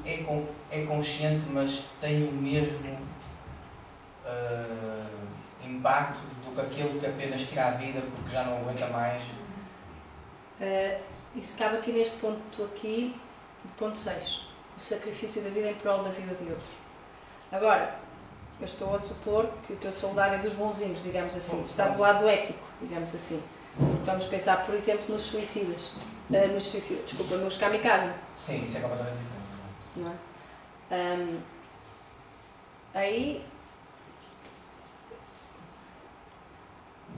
é consciente, mas tem o mesmo impacto do que aquele que apenas tira a vida porque já não aguenta mais. Isso cabe aqui neste ponto aqui, ponto 6. O sacrifício da vida em prol da vida de outros. Agora, eu estou a supor que o teu soldado é dos bonzinhos, digamos assim, está do lado ético, digamos assim. Vamos pensar, por exemplo, nos suicidas. Nos kamikaze. Sim, isso é completamente diferente. Não é? Aí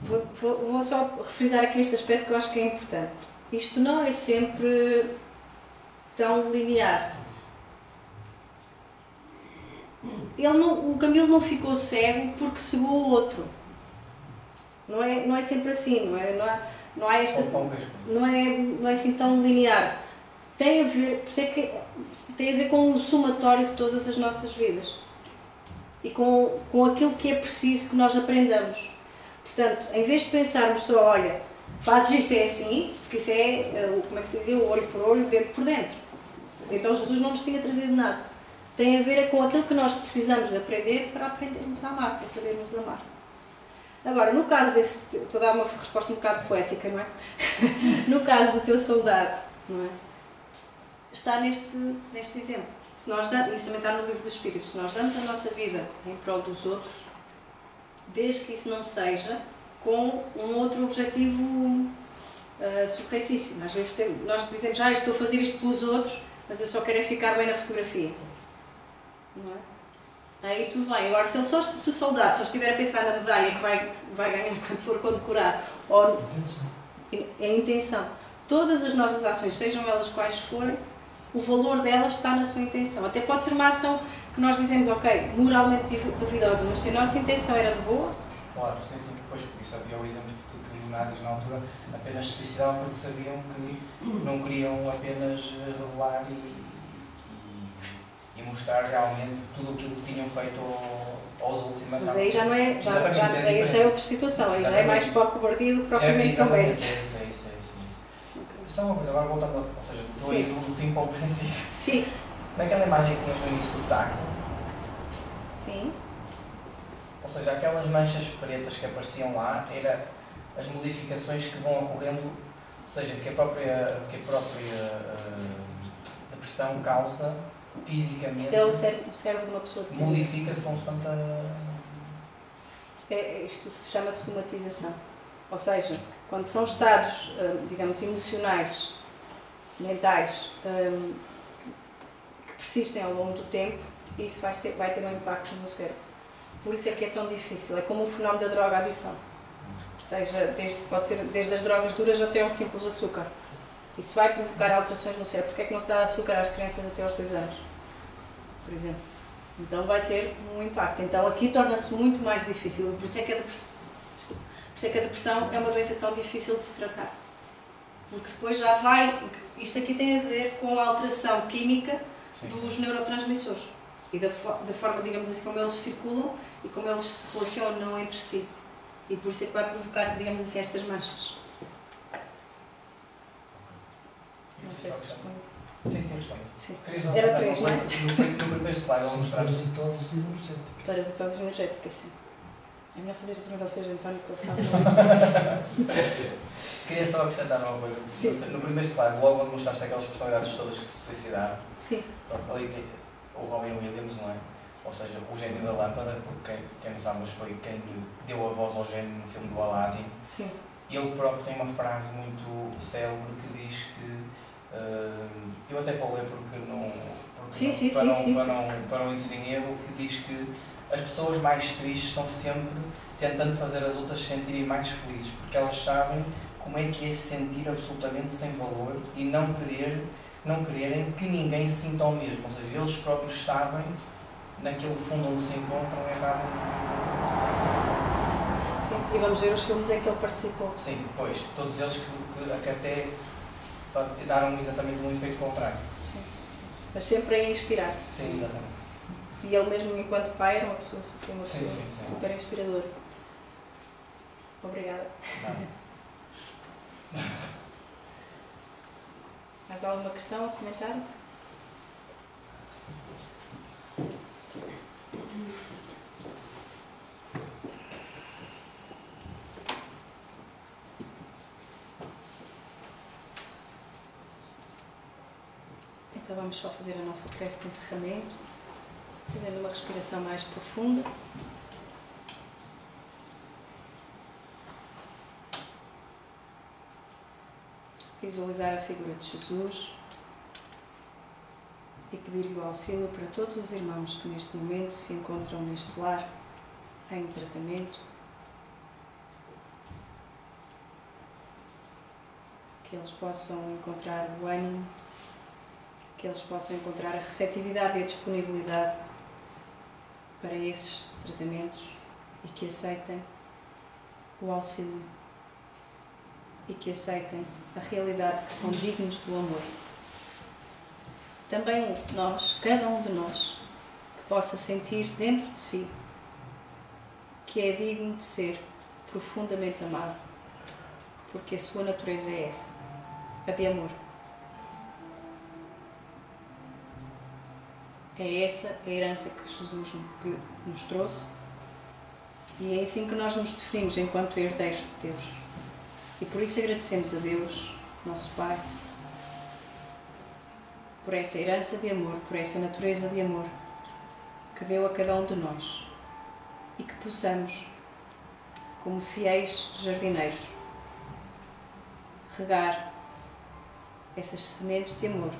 vou só refrisar aqui este aspecto que eu acho que é importante. Isto não é sempre tão linear. O Camilo não ficou cego porque cegou o outro. Não é sempre assim, não é assim tão linear. Tem a ver, por isso é que tem a ver com o somatório de todas as nossas vidas e com aquilo que é preciso que nós aprendamos. Portanto, em vez de pensarmos só, olha, fazes isto é assim, porque isso é, como é que se dizia, o olho por olho, o dente por dentro. Então Jesus não nos tinha trazido nada. Tem a ver com aquilo que nós precisamos aprender para aprendermos a amar, para sabermos amar. Agora, no caso desse, estou a dar uma resposta um bocado poética, não é? No caso do teu soldado, não é? Está neste exemplo. Se nós damos, isso também está no livro dos Espíritos, se nós damos a nossa vida em prol dos outros, desde que isso não seja com um outro objetivo subretício. Às vezes nós dizemos, estou a fazer isto pelos outros, mas eu só quero é ficar bem na fotografia. Não é? Aí tudo bem. Agora, se o soldado só estiver a pensar na medalha que vai ganhar quando for condecorado, ou a intenção, todas as nossas ações, sejam elas quais forem, o valor delas está na sua intenção. Até pode ser uma ação que nós dizemos, ok, moralmente duvidosa, mas se a nossa intenção era de boa... Claro, sim, depois por isso havia o exemplo de que os nazis na altura apenas se suicidavam porque sabiam que não queriam apenas revelar e mostrar realmente tudo aquilo que tinham feito aos últimos. Mas aí já não é, aí já é outra situação, aí já é mais para o cobardia do que propriamente para o mérito. É isso. Só uma coisa, agora voltando, ou seja, estou aí do fim para o princípio. Sim. Naquela imagem que tinhas no início do taco. Sim. Ou seja, aquelas manchas pretas que apareciam lá, eram as modificações que vão ocorrendo seja, que a própria depressão causa fisicamente. Isto é o cérebro de uma pessoa. Modifica-se consoante Isto se chama somatização. Ou seja, quando são estados, digamos, emocionais, mentais, que persistem ao longo do tempo, isso vai ter um impacto no cérebro. Por isso é que é tão difícil. É como o fenómeno da droga-adição. Ou seja, pode ser desde as drogas duras até ao simples açúcar. Isso vai provocar alterações no cérebro. Porquê é que não se dá açúcar às crianças até aos 2 anos? Por exemplo. Então vai ter um impacto. Então aqui torna-se muito mais difícil. Por isso é que a depressão é uma doença tão difícil de se tratar. Porque depois já vai... Isto aqui tem a ver com a alteração química dos neurotransmissores. E da forma, digamos assim, como eles circulam e como eles se relacionam entre si. E por isso é que vai provocar, digamos assim, estas manchas. Não sei se respondo. Sim, respondo. Sim. Era 3, não é? No primeiro slide, vou mostrar. Parasitoses energéticas. Parasitoses energéticas, sim. É melhor fazer a pergunta ao Sr. António que ele fala. Queria só acrescentar uma coisa. Sim. No primeiro slide, logo quando mostraste aquelas personalidades todas que se suicidaram, sim. Ali tem o Robin Williams, não é? Ou seja, o gênio da lâmpada, porque quem não sabe, mas foi quem deu a voz ao gênio no filme do Aladdin. Sim. Ele próprio tem uma frase muito célebre que diz que eu até vou ler porque não para não induzir em erro, que diz que as pessoas mais tristes são sempre tentando fazer as outras se sentirem mais felizes, porque elas sabem como é que é se sentir absolutamente sem valor e não quererem que ninguém se sinta o mesmo, ou seja, eles próprios sabem naquele fundo onde se encontram e acabam. Sim, e vamos ver os filmes em que ele participou. Sim, depois, todos eles que até daram exatamente um efeito contrário. Sim. Mas sempre a inspirar. Sim, exatamente. E ele mesmo, enquanto pai, era uma pessoa sim. super inspiradora. Obrigada. Mais alguma questão, comentário? Então vamos só fazer a nossa prece de encerramento, fazendo uma respiração mais profunda. Visualizar a figura de Jesus e pedir-lhe o auxílio para todos os irmãos que neste momento se encontram neste lar, em tratamento, que eles possam encontrar o ânimo, que eles possam encontrar a receptividade e a disponibilidade para esses tratamentos e que aceitem o auxílio e que aceitem a realidade que são dignos do amor. Também nós, cada um de nós, que possa sentir dentro de si que é digno de ser profundamente amado, porque a sua natureza é essa, a de amor. É essa a herança que Jesus nos trouxe e é assim que nós nos definimos enquanto herdeiros de Deus. E por isso agradecemos a Deus, nosso Pai, por essa herança de amor, por essa natureza de amor que deu a cada um de nós e que possamos, como fiéis jardineiros, regar essas sementes de amor,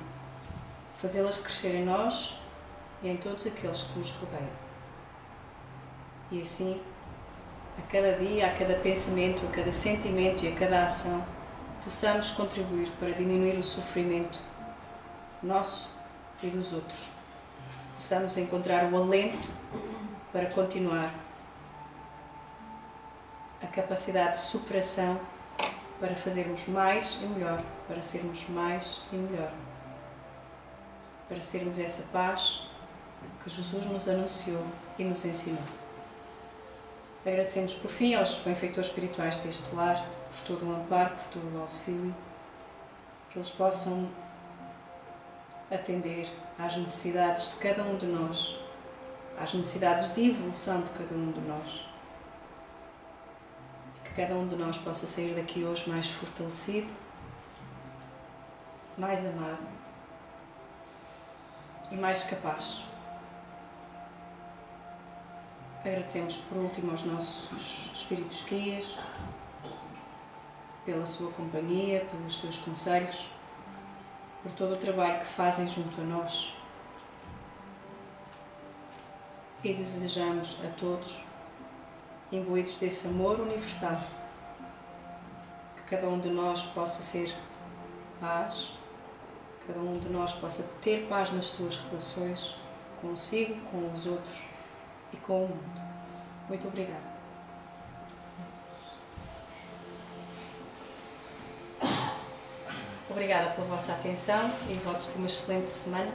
fazê-las crescer em nós e em todos aqueles que nos rodeiam. E assim, a cada dia, a cada pensamento, a cada sentimento e a cada ação, possamos contribuir para diminuir o sofrimento nosso e dos outros. Possamos encontrar o alento para continuar, a capacidade de superação para fazermos mais e melhor, para sermos mais e melhor, para sermos essa paz que Jesus nos anunciou e nos ensinou. Agradecemos por fim aos benfeitores espirituais deste lar, por todo o amparo, por todo o auxílio, que eles possam atender às necessidades de cada um de nós, às necessidades de evolução de cada um de nós. Que cada um de nós possa sair daqui hoje mais fortalecido mais amado e mais capaz. Agradecemos por último aos nossos espíritos guias, pela sua companhia, pelos seus conselhos, por todo o trabalho que fazem junto a nós. E desejamos a todos, imbuídos desse amor universal, que cada um de nós possa ser paz, cada um de nós possa ter paz nas suas relações consigo, com os outros e com o mundo. Muito obrigada. Obrigada pela vossa atenção e votos de uma excelente semana.